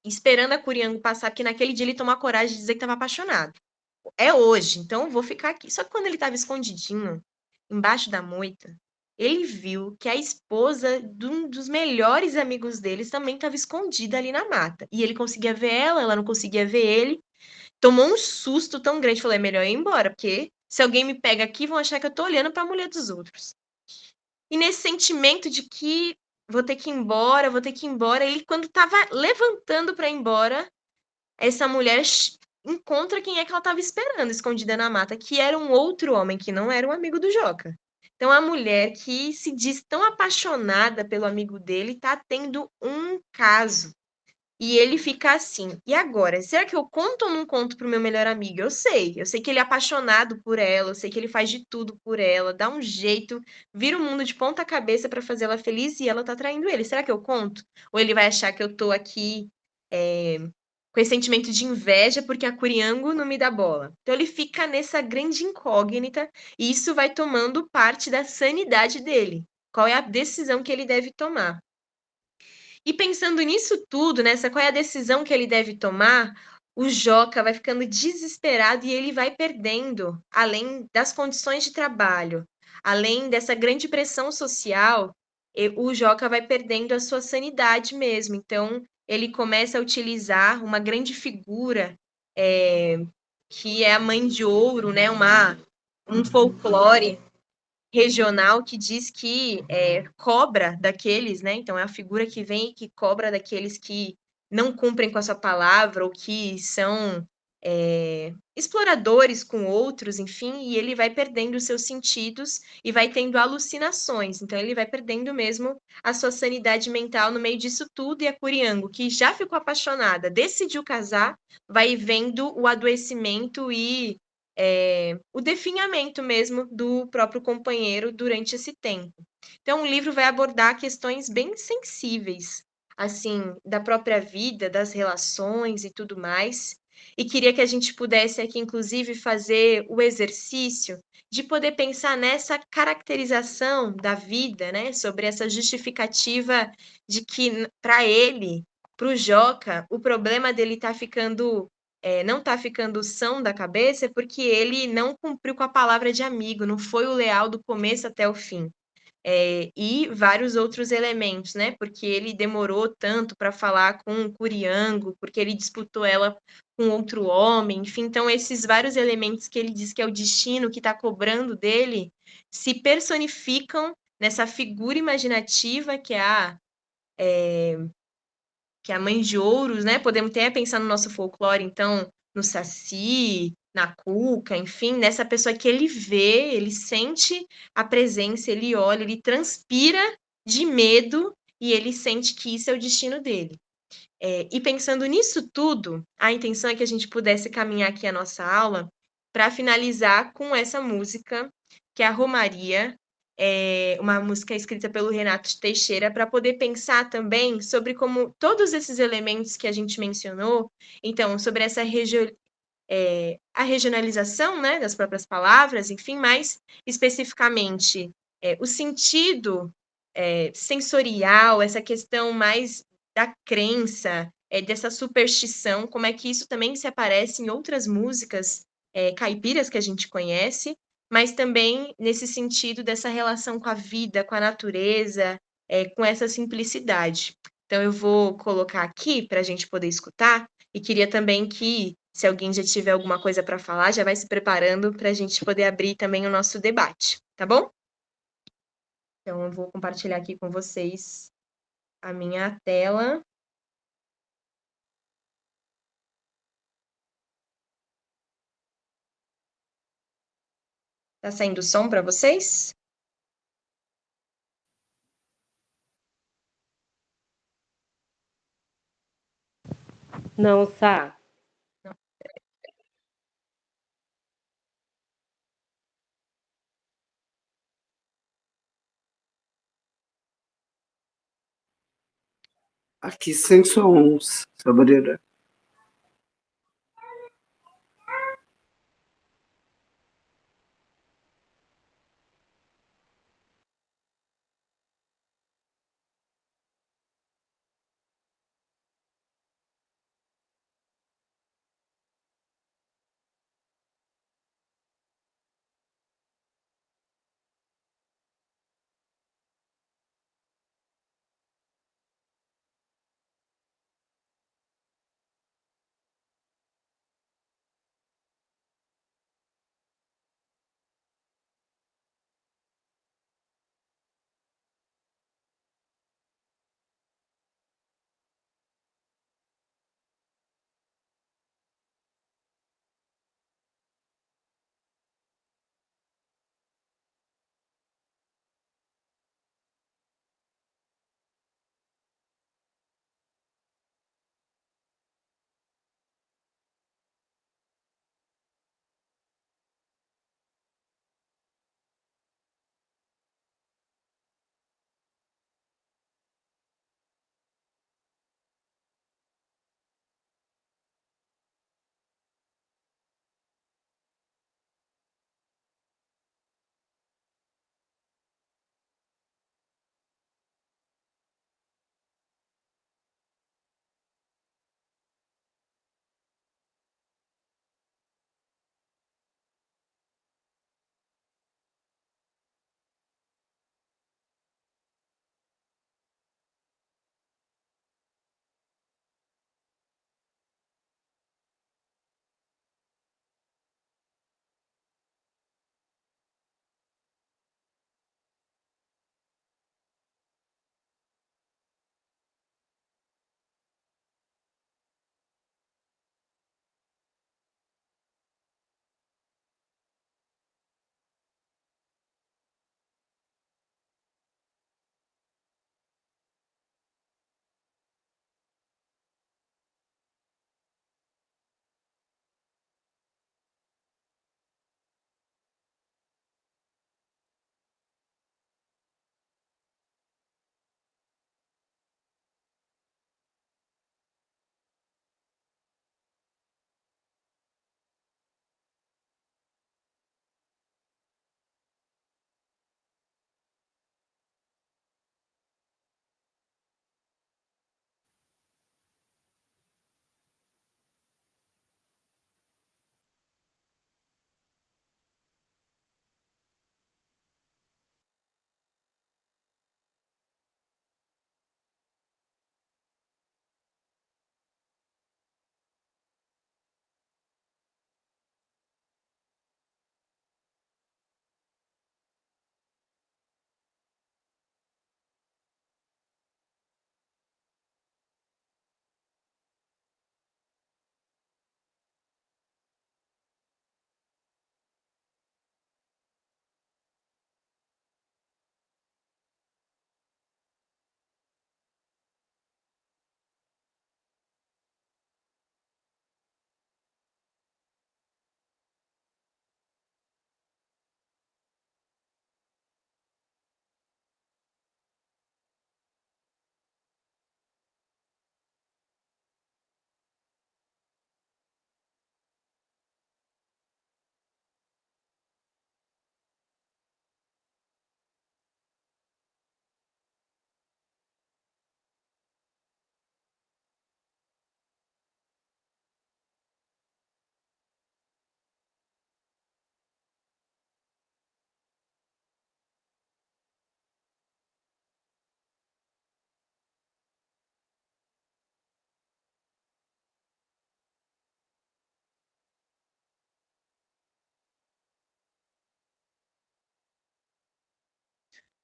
esperando a Curiango passar, porque naquele dia ele tomou a coragem de dizer que estava apaixonado. É hoje, então vou ficar aqui. Só que quando ele estava escondidinho, embaixo da moita, ele viu que a esposa de um dos melhores amigos deles também estava escondida ali na mata. E ele conseguia ver ela não conseguia ver ele. Tomou um susto tão grande, falou: é melhor eu ir embora, porque se alguém me pega aqui, vão achar que eu tô olhando para a mulher dos outros. E nesse sentimento de que vou ter que ir embora, vou ter que ir embora, ele, quando estava levantando para ir embora, essa mulher encontra quem é que ela estava esperando, escondida na mata, que era um outro homem, que não era um amigo do Joca. Então, a mulher que se diz tão apaixonada pelo amigo dele está tendo um caso. E ele fica assim: e agora? Será que eu conto ou não conto pro meu melhor amigo? Eu sei que ele é apaixonado por ela, eu sei que ele faz de tudo por ela, dá um jeito, vira o mundo de ponta cabeça para fazer ela feliz e ela tá traindo ele. Será que eu conto? Ou ele vai achar que eu tô aqui com esse sentimento de inveja porque a Curiango não me dá bola? Então ele fica nessa grande incógnita e isso vai tomando parte da sanidade dele. Qual é a decisão que ele deve tomar? E pensando nisso tudo, nessa qual é a decisão que ele deve tomar, o Joca vai ficando desesperado e ele vai perdendo, além das condições de trabalho, além dessa grande pressão social, o Joca vai perdendo a sua sanidade mesmo. Então, ele começa a utilizar uma grande figura, que é a Mãe de Ouro, né? Um folclore regional que diz que cobra daqueles, né? Então é a figura que vem e que cobra daqueles que não cumprem com a sua palavra ou que são exploradores com outros, enfim, e ele vai perdendo os seus sentidos e vai tendo alucinações. Então, ele vai perdendo mesmo a sua sanidade mental no meio disso tudo. E a Curiango, que já ficou apaixonada, decidiu casar, vai vendo o adoecimento e o definhamento mesmo do próprio companheiro durante esse tempo. Então, o livro vai abordar questões bem sensíveis, assim, da própria vida, das relações e tudo mais. E queria que a gente pudesse aqui, inclusive, fazer o exercício de poder pensar nessa caracterização da vida, né? Sobre essa justificativa de que, para ele, para o Joca, o problema dele tá ficando, não tá ficando são da cabeça, é porque ele não cumpriu com a palavra de amigo, não foi o leal do começo até o fim. E vários outros elementos, né? Porque ele demorou tanto para falar com o Curiango, porque ele disputou ela com outro homem, enfim, então esses vários elementos que ele diz que é o destino que está cobrando dele se personificam nessa figura imaginativa que é a mãe de ouros, né? Podemos até pensar no nosso folclore, então, no Saci, na Cuca, enfim, nessa pessoa que ele vê, ele sente a presença, ele olha, ele transpira de medo e ele sente que isso é o destino dele. E pensando nisso tudo, a intenção é que a gente pudesse caminhar aqui a nossa aula para finalizar com essa música, que é a Romaria, uma música escrita pelo Renato Teixeira, para poder pensar também sobre como todos esses elementos que a gente mencionou, então, sobre essa a regionalização, né, das próprias palavras, enfim, mais especificamente o sentido sensorial, essa questão mais da crença, dessa superstição, como é que isso também se aparece em outras músicas caipiras que a gente conhece, mas também nesse sentido dessa relação com a vida, com a natureza, com essa simplicidade. Então, eu vou colocar aqui para a gente poder escutar, e queria também que, se alguém já tiver alguma coisa para falar, já vai se preparando para a gente poder abrir também o nosso debate, tá bom? Então, eu vou compartilhar aqui com vocês a minha tela. Tá saindo som para vocês? Não, Sá. Não. Aqui sem sons, Sabrina.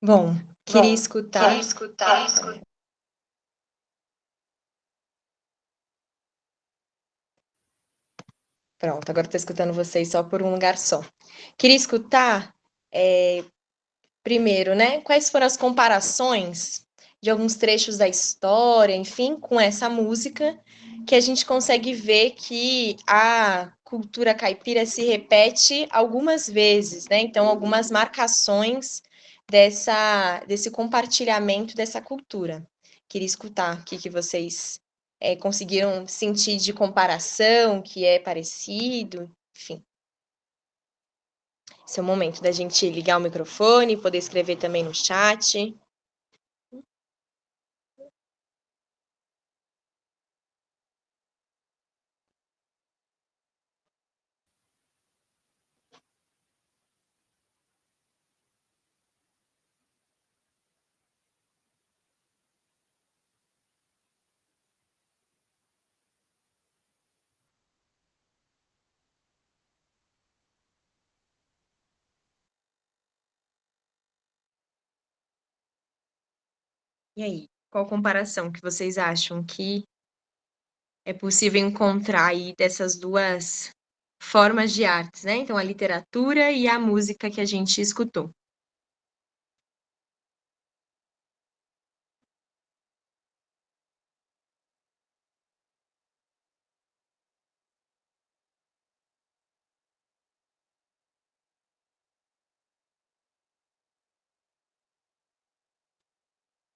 Bom, queria escutar. Pronto, agora estou escutando vocês só por um lugar só. Queria escutar, primeiro, né, quais foram as comparações de alguns trechos da história, enfim, com essa música, que a gente consegue ver que a cultura caipira se repete algumas vezes, né? Então, algumas marcações desse compartilhamento dessa cultura. Queria escutar o que vocês conseguiram sentir de comparação, que é parecido, enfim. Esse é o momento da gente ligar o microfone, poder escrever também no chat. E aí, qual comparação que vocês acham que é possível encontrar aí dessas duas formas de artes, né? Então, a literatura e a música que a gente escutou.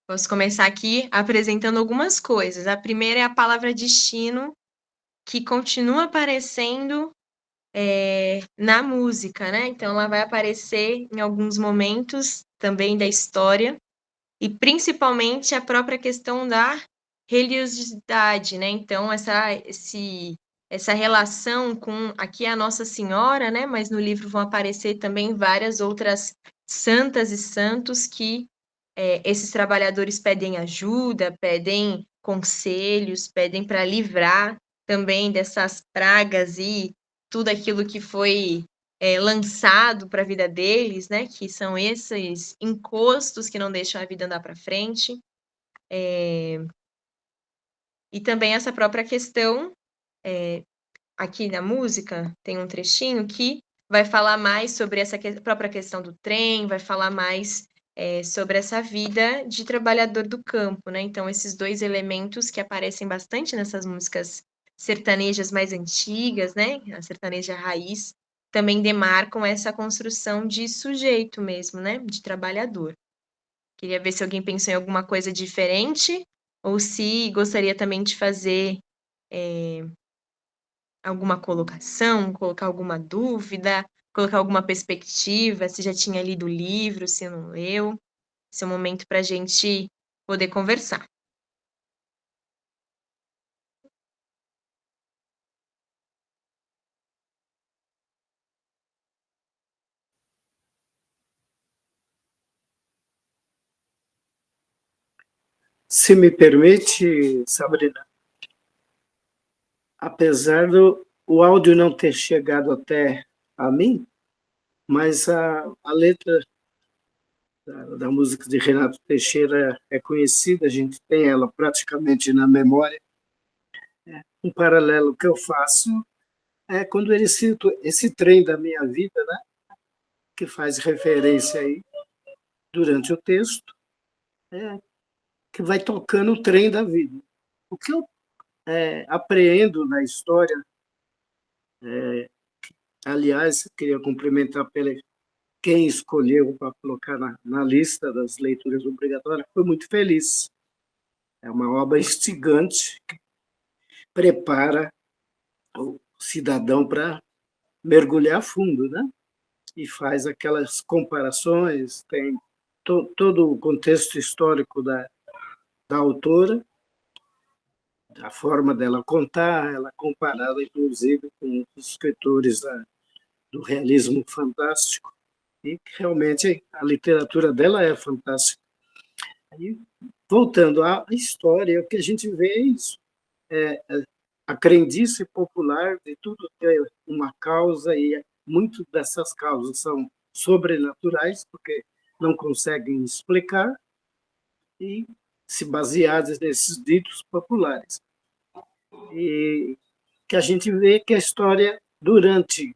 Posso começar aqui apresentando algumas coisas. A primeira é a palavra destino, que continua aparecendo na música, né? Então, ela vai aparecer em alguns momentos também da história, e principalmente a própria questão da religiosidade, né? Então, essa relação com aqui a Nossa Senhora, né? Mas no livro vão aparecer também várias outras santas e santos que esses trabalhadores pedem ajuda, pedem conselhos, pedem para livrar também dessas pragas e tudo aquilo que foi lançado para a vida deles, né? Que são esses encostos que não deixam a vida andar para frente. E também essa própria questão, aqui na música, tem um trechinho que vai falar mais sobre essa própria questão do trem, vai falar mais sobre essa vida de trabalhador do campo, né? Então, esses dois elementos que aparecem bastante nessas músicas sertanejas mais antigas, né? A sertaneja raiz, também demarcam essa construção de sujeito mesmo, né? De trabalhador. Queria ver se alguém pensou em alguma coisa diferente ou se gostaria também de fazer alguma colocação, colocar alguma dúvida, colocar alguma perspectiva, se já tinha lido o livro, se não leu. Esse é o momento para a gente poder conversar. Se me permite, Sabrina, apesar do o áudio não ter chegado até a mim, mas a letra da música de Renato Teixeira é conhecida, a gente tem ela praticamente na memória. Um paralelo que eu faço é quando ele cita esse trem da minha vida, né, que faz referência aí durante o texto, que vai tocando o trem da vida. O que eu apreendo na história, aliás, queria cumprimentar quem escolheu para colocar na lista das leituras obrigatórias, foi muito feliz. É uma obra instigante que prepara o cidadão para mergulhar a fundo, né? E faz aquelas comparações, tem todo o contexto histórico da autora, a forma dela contar, ela comparada, inclusive, com os escritores do realismo fantástico, e que realmente a literatura dela é fantástica. Aí, voltando à história, o que a gente vê é isso, a crendice popular de tudo ter uma causa, e muito dessas causas são sobrenaturais, porque não conseguem explicar e se basear nesses ditos populares. E que a gente vê que a história, durante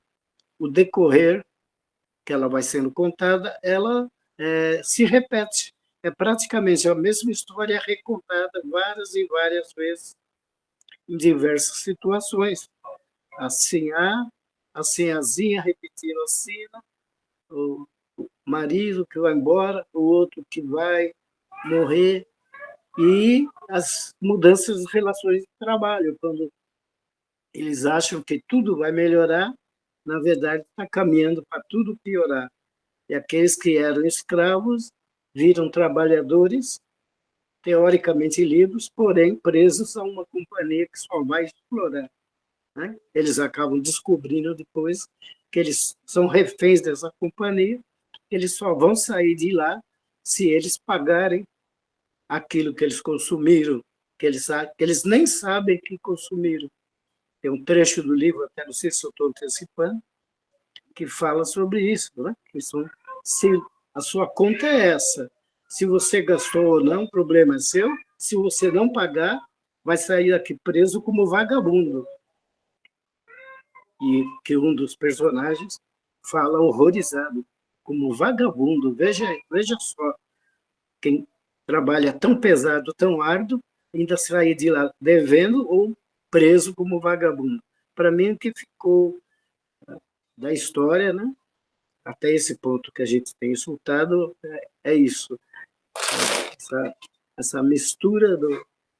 o decorrer que ela vai sendo contada, ela se repete. É praticamente a mesma história recontada várias e várias vezes em diversas situações. Assim a sinhazinha repetindo a sina, o marido que vai embora, o outro que vai morrer, e as mudanças das relações de trabalho, quando eles acham que tudo vai melhorar, na verdade está caminhando para tudo piorar. E aqueles que eram escravos viram trabalhadores teoricamente livres, porém presos a uma companhia que só vai explorar. Né? Eles acabam descobrindo depois que eles são reféns dessa companhia, que eles só vão sair de lá se eles pagarem aquilo que eles consumiram, que eles nem sabem que consumiram. Tem um trecho do livro, até não sei se eu estou antecipando, que fala sobre isso, né? Que se a sua conta é essa, se você gastou ou não, o problema é seu. Se você não pagar, vai sair daqui preso como vagabundo. E que um dos personagens fala horrorizado, como vagabundo. Veja só, quem trabalha tão pesado, tão árduo, ainda sair de lá devendo ou preso como vagabundo. Para mim, o que ficou da história, né, até esse ponto que a gente tem insultado, é isso. Essa mistura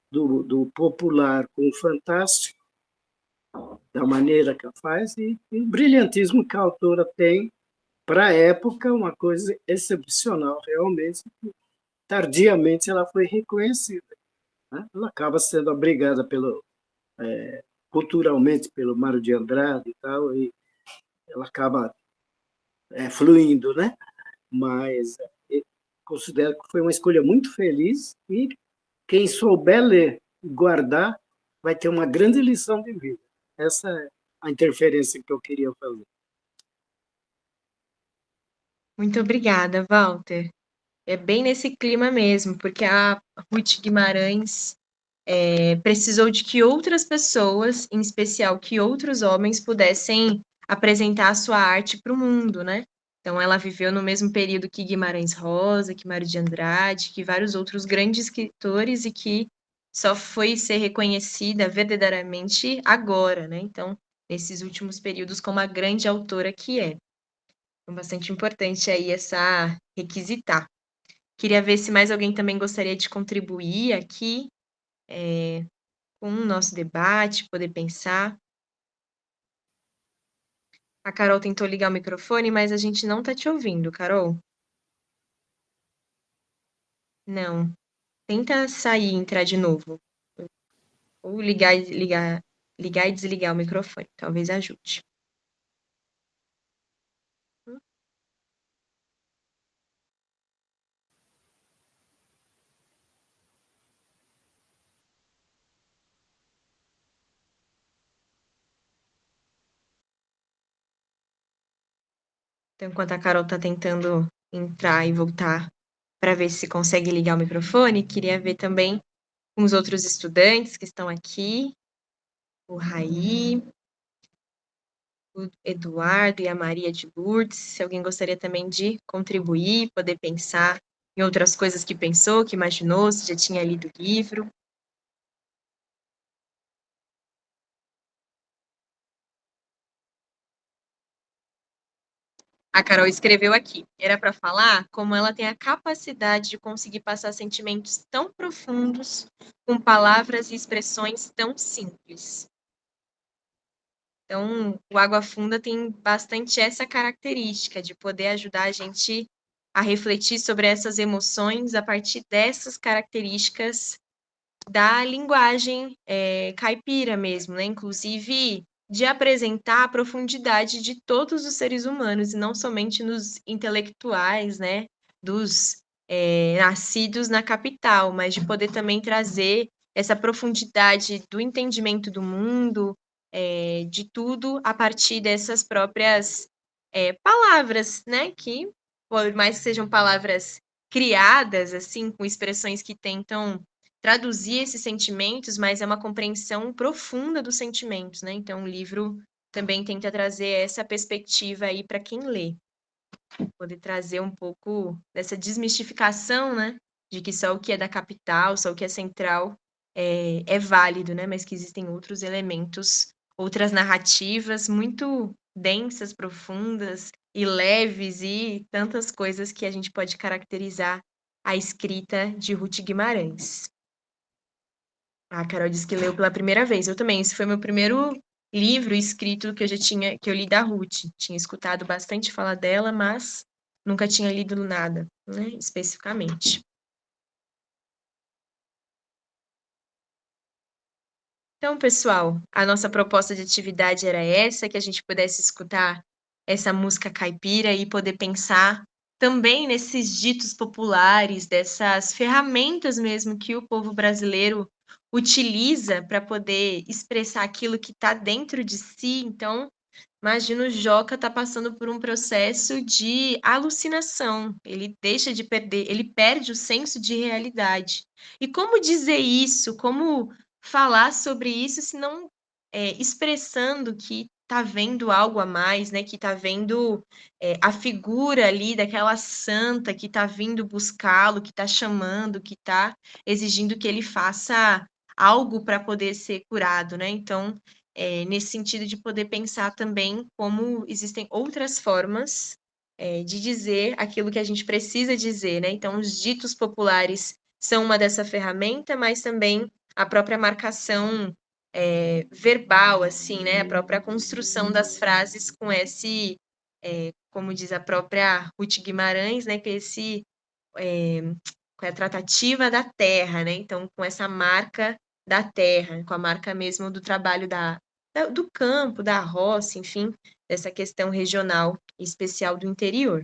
do popular com o fantástico, da maneira que ela faz, e o brilhantismo que a autora tem para a época, uma coisa excepcional, realmente. Tardiamente ela foi reconhecida. Né? Ela acaba sendo abrigada culturalmente pelo Mário de Andrade e tal, e ela acaba fluindo, né? Mas considero que foi uma escolha muito feliz, e quem souber ler e guardar vai ter uma grande lição de vida. Essa é a interferência que eu queria fazer. Muito obrigada, Walter. É bem nesse clima mesmo, porque a Ruth Guimarães precisou de que outras pessoas, em especial que outros homens, pudessem apresentar a sua arte para o mundo, né? Então, ela viveu no mesmo período que Guimarães Rosa, que Mário de Andrade, que vários outros grandes escritores, e que só foi ser reconhecida verdadeiramente agora, né? Então, nesses últimos períodos, como a grande autora que é. Então, bastante importante aí essa requisitar. Queria ver se mais alguém também gostaria de contribuir aqui com o nosso debate, poder pensar. A Carol tentou ligar o microfone, mas a gente não está te ouvindo, Carol. Não. Tenta sair e entrar de novo. Ou ligar e desligar o microfone. Talvez ajude. Então, enquanto a Carol está tentando entrar e voltar para ver se consegue ligar o microfone, queria ver também com os outros estudantes que estão aqui, o Raí, o Eduardo e a Maria de Lourdes, se alguém gostaria também de contribuir, poder pensar em outras coisas que pensou, que imaginou, se já tinha lido o livro. A Carol escreveu aqui, era para falar como ela tem a capacidade de conseguir passar sentimentos tão profundos com palavras e expressões tão simples. Então, o Água Funda tem bastante essa característica de poder ajudar a gente a refletir sobre essas emoções a partir dessas características da linguagem caipira mesmo, né? Inclusive de apresentar a profundidade de todos os seres humanos, e não somente nos intelectuais, né? Dos nascidos na capital, mas de poder também trazer essa profundidade do entendimento do mundo, de tudo, a partir dessas próprias palavras, né? Que por mais que sejam palavras criadas, assim, com expressões que tentam traduzir esses sentimentos, mas é uma compreensão profunda dos sentimentos, né? Então, o livro também tenta trazer essa perspectiva aí para quem lê, poder trazer um pouco dessa desmistificação, né? De que só o que é da capital, só o que é central é válido, né? Mas que existem outros elementos, outras narrativas muito densas, profundas e leves e tantas coisas que a gente pode caracterizar a escrita de Ruth Guimarães. A Carol disse que leu pela primeira vez. Eu também. Esse foi meu primeiro livro escrito que eu li da Ruth. Tinha escutado bastante falar dela, mas nunca tinha lido nada, né, especificamente. Então, pessoal, a nossa proposta de atividade era essa, que a gente pudesse escutar essa música caipira e poder pensar também nesses ditos populares, dessas ferramentas mesmo que o povo brasileiro utiliza para poder expressar aquilo que está dentro de si. Então, imagina o Joca tá passando por um processo de alucinação. Ele deixa de perder, ele perde o senso de realidade. E como dizer isso? Como falar sobre isso, se não expressando que tá vendo algo a mais, né? Que tá vendo a figura ali daquela santa que tá vindo buscá-lo, que tá chamando, que tá exigindo que ele faça algo para poder ser curado, né? Então, nesse sentido de poder pensar também como existem outras formas de dizer aquilo que a gente precisa dizer, né? Então, os ditos populares são uma dessa ferramenta, mas também a própria marcação verbal, assim, né? A própria construção das frases com esse, como diz a própria Ruth Guimarães, né? Que esse com a tratativa da terra, né? Então, com essa marca da terra, com a marca mesmo do trabalho do campo, da roça, enfim, dessa questão regional e especial do interior.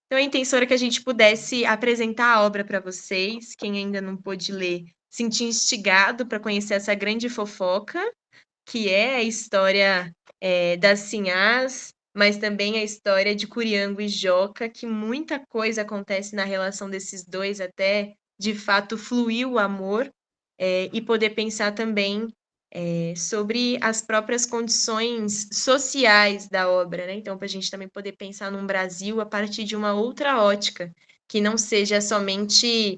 Então, a intenção era que a gente pudesse apresentar a obra para vocês, quem ainda não pôde ler, sentir instigado para conhecer essa grande fofoca, que é a história das Sinhás, mas também a história de Curiango e Joca, que muita coisa acontece na relação desses dois, até de fato fluir o amor, e poder pensar também sobre as próprias condições sociais da obra, né? Então, para a gente também poder pensar num Brasil a partir de uma outra ótica, que não seja somente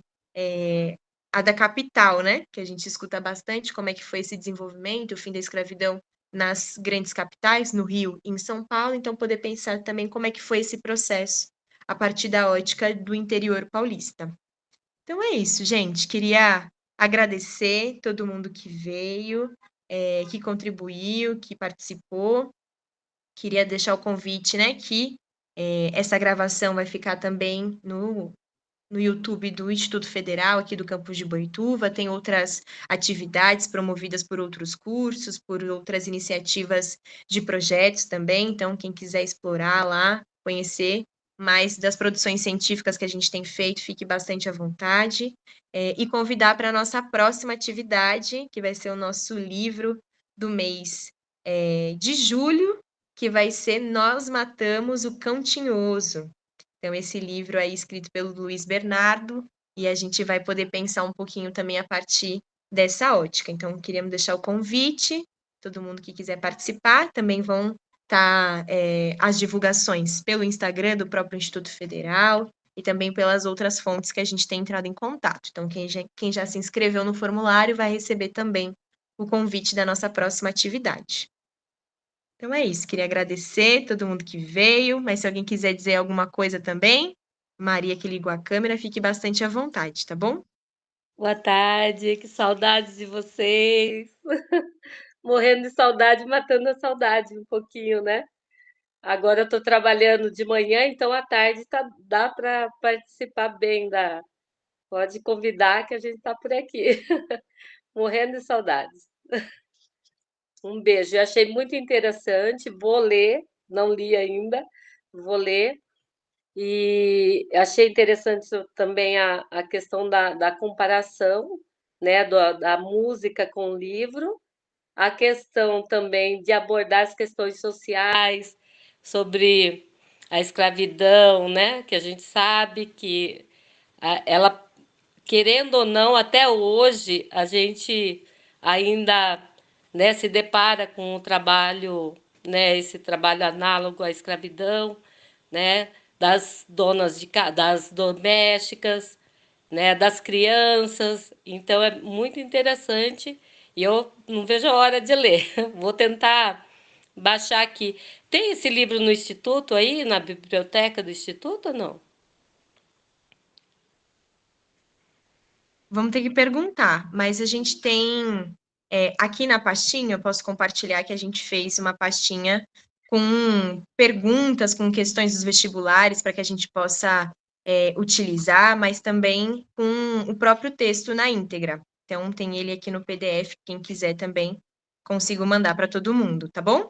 a da capital, né? Que a gente escuta bastante como é que foi esse desenvolvimento, o fim da escravidão nas grandes capitais, no Rio e em São Paulo, então poder pensar também como é que foi esse processo a partir da ótica do interior paulista. Então é isso, gente. Queria agradecer todo mundo que veio, que contribuiu, que participou. Queria deixar o convite, né, que essa gravação vai ficar também no YouTube do Instituto Federal, aqui do campus de Boituva, tem outras atividades promovidas por outros cursos, por outras iniciativas de projetos também, então quem quiser explorar lá, conhecer mais das produções científicas que a gente tem feito, fique bastante à vontade, e convidar para a nossa próxima atividade, que vai ser o nosso livro do mês de julho, que vai ser Nós Matamos o Cão Tinhoso. Então, esse livro aí escrito pelo Luiz Bernardo, e a gente vai poder pensar um pouquinho também a partir dessa ótica. Então, queríamos deixar o convite, todo mundo que quiser participar, também vão estar as divulgações pelo Instagram do próprio Instituto Federal e também pelas outras fontes que a gente tem entrado em contato. Então, quem já se inscreveu no formulário vai receber também o convite da nossa próxima atividade. Então é isso, queria agradecer todo mundo que veio, mas se alguém quiser dizer alguma coisa também, Maria que ligou a câmera, fique bastante à vontade, tá bom? Boa tarde, que saudade de vocês. Morrendo de saudade, matando a saudade um pouquinho, né? Agora eu estou trabalhando de manhã, então à tarde dá para participar bem da. Pode convidar que a gente está por aqui. Morrendo de saudades. Um beijo. Eu achei muito interessante. Vou ler, não li ainda, vou ler. E achei interessante também a questão da comparação, né, da música com o livro, a questão também de abordar as questões sociais, sobre a escravidão, né? Que a gente sabe que ela, querendo ou não, até hoje a gente ainda, né, se depara com o trabalho, né, esse trabalho análogo à escravidão, né, das donas das domésticas, né, das crianças. Então é muito interessante e eu não vejo a hora de ler. Vou tentar baixar aqui. Tem esse livro no Instituto aí, na biblioteca do Instituto ou não? Vamos ter que perguntar, mas a gente tem aqui na pastinha, eu posso compartilhar que a gente fez uma pastinha com perguntas, com questões dos vestibulares, para que a gente possa utilizar, mas também com o próprio texto na íntegra. Então, tem ele aqui no PDF, quem quiser também consigo mandar para todo mundo, tá bom?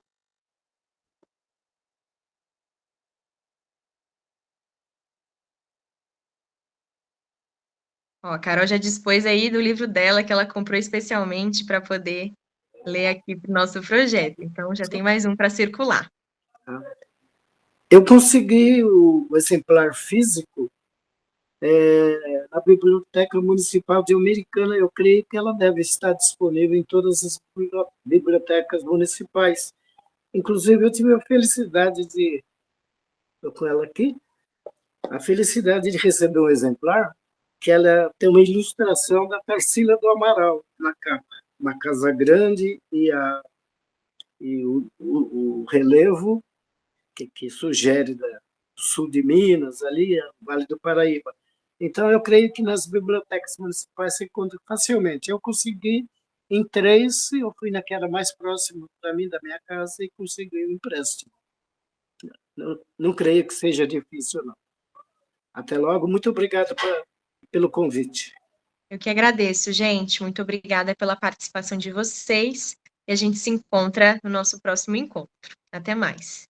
Ó, a Carol já dispôs aí do livro dela, que ela comprou especialmente para poder ler aqui para o nosso projeto. Então, já tem mais um para circular. Eu consegui o exemplar físico na Biblioteca Municipal de Americana. Eu creio que ela deve estar disponível em todas as bibliotecas municipais. Inclusive, eu tive a felicidade de, estou com ela aqui, a felicidade de receber um exemplar, que ela tem uma ilustração da Tarsila do Amaral na capa. Uma casa grande e o relevo que sugere do sul de Minas, ali, Vale do Paraíba. Então, eu creio que nas bibliotecas municipais se encontra facilmente. Eu consegui em 3, eu fui naquela mais próxima para mim, da minha casa, e consegui um empréstimo. Não creio que seja difícil, não. Até logo, muito obrigado pelo convite. Eu que agradeço, gente. Muito obrigada pela participação de vocês. E a gente se encontra no nosso próximo encontro. Até mais.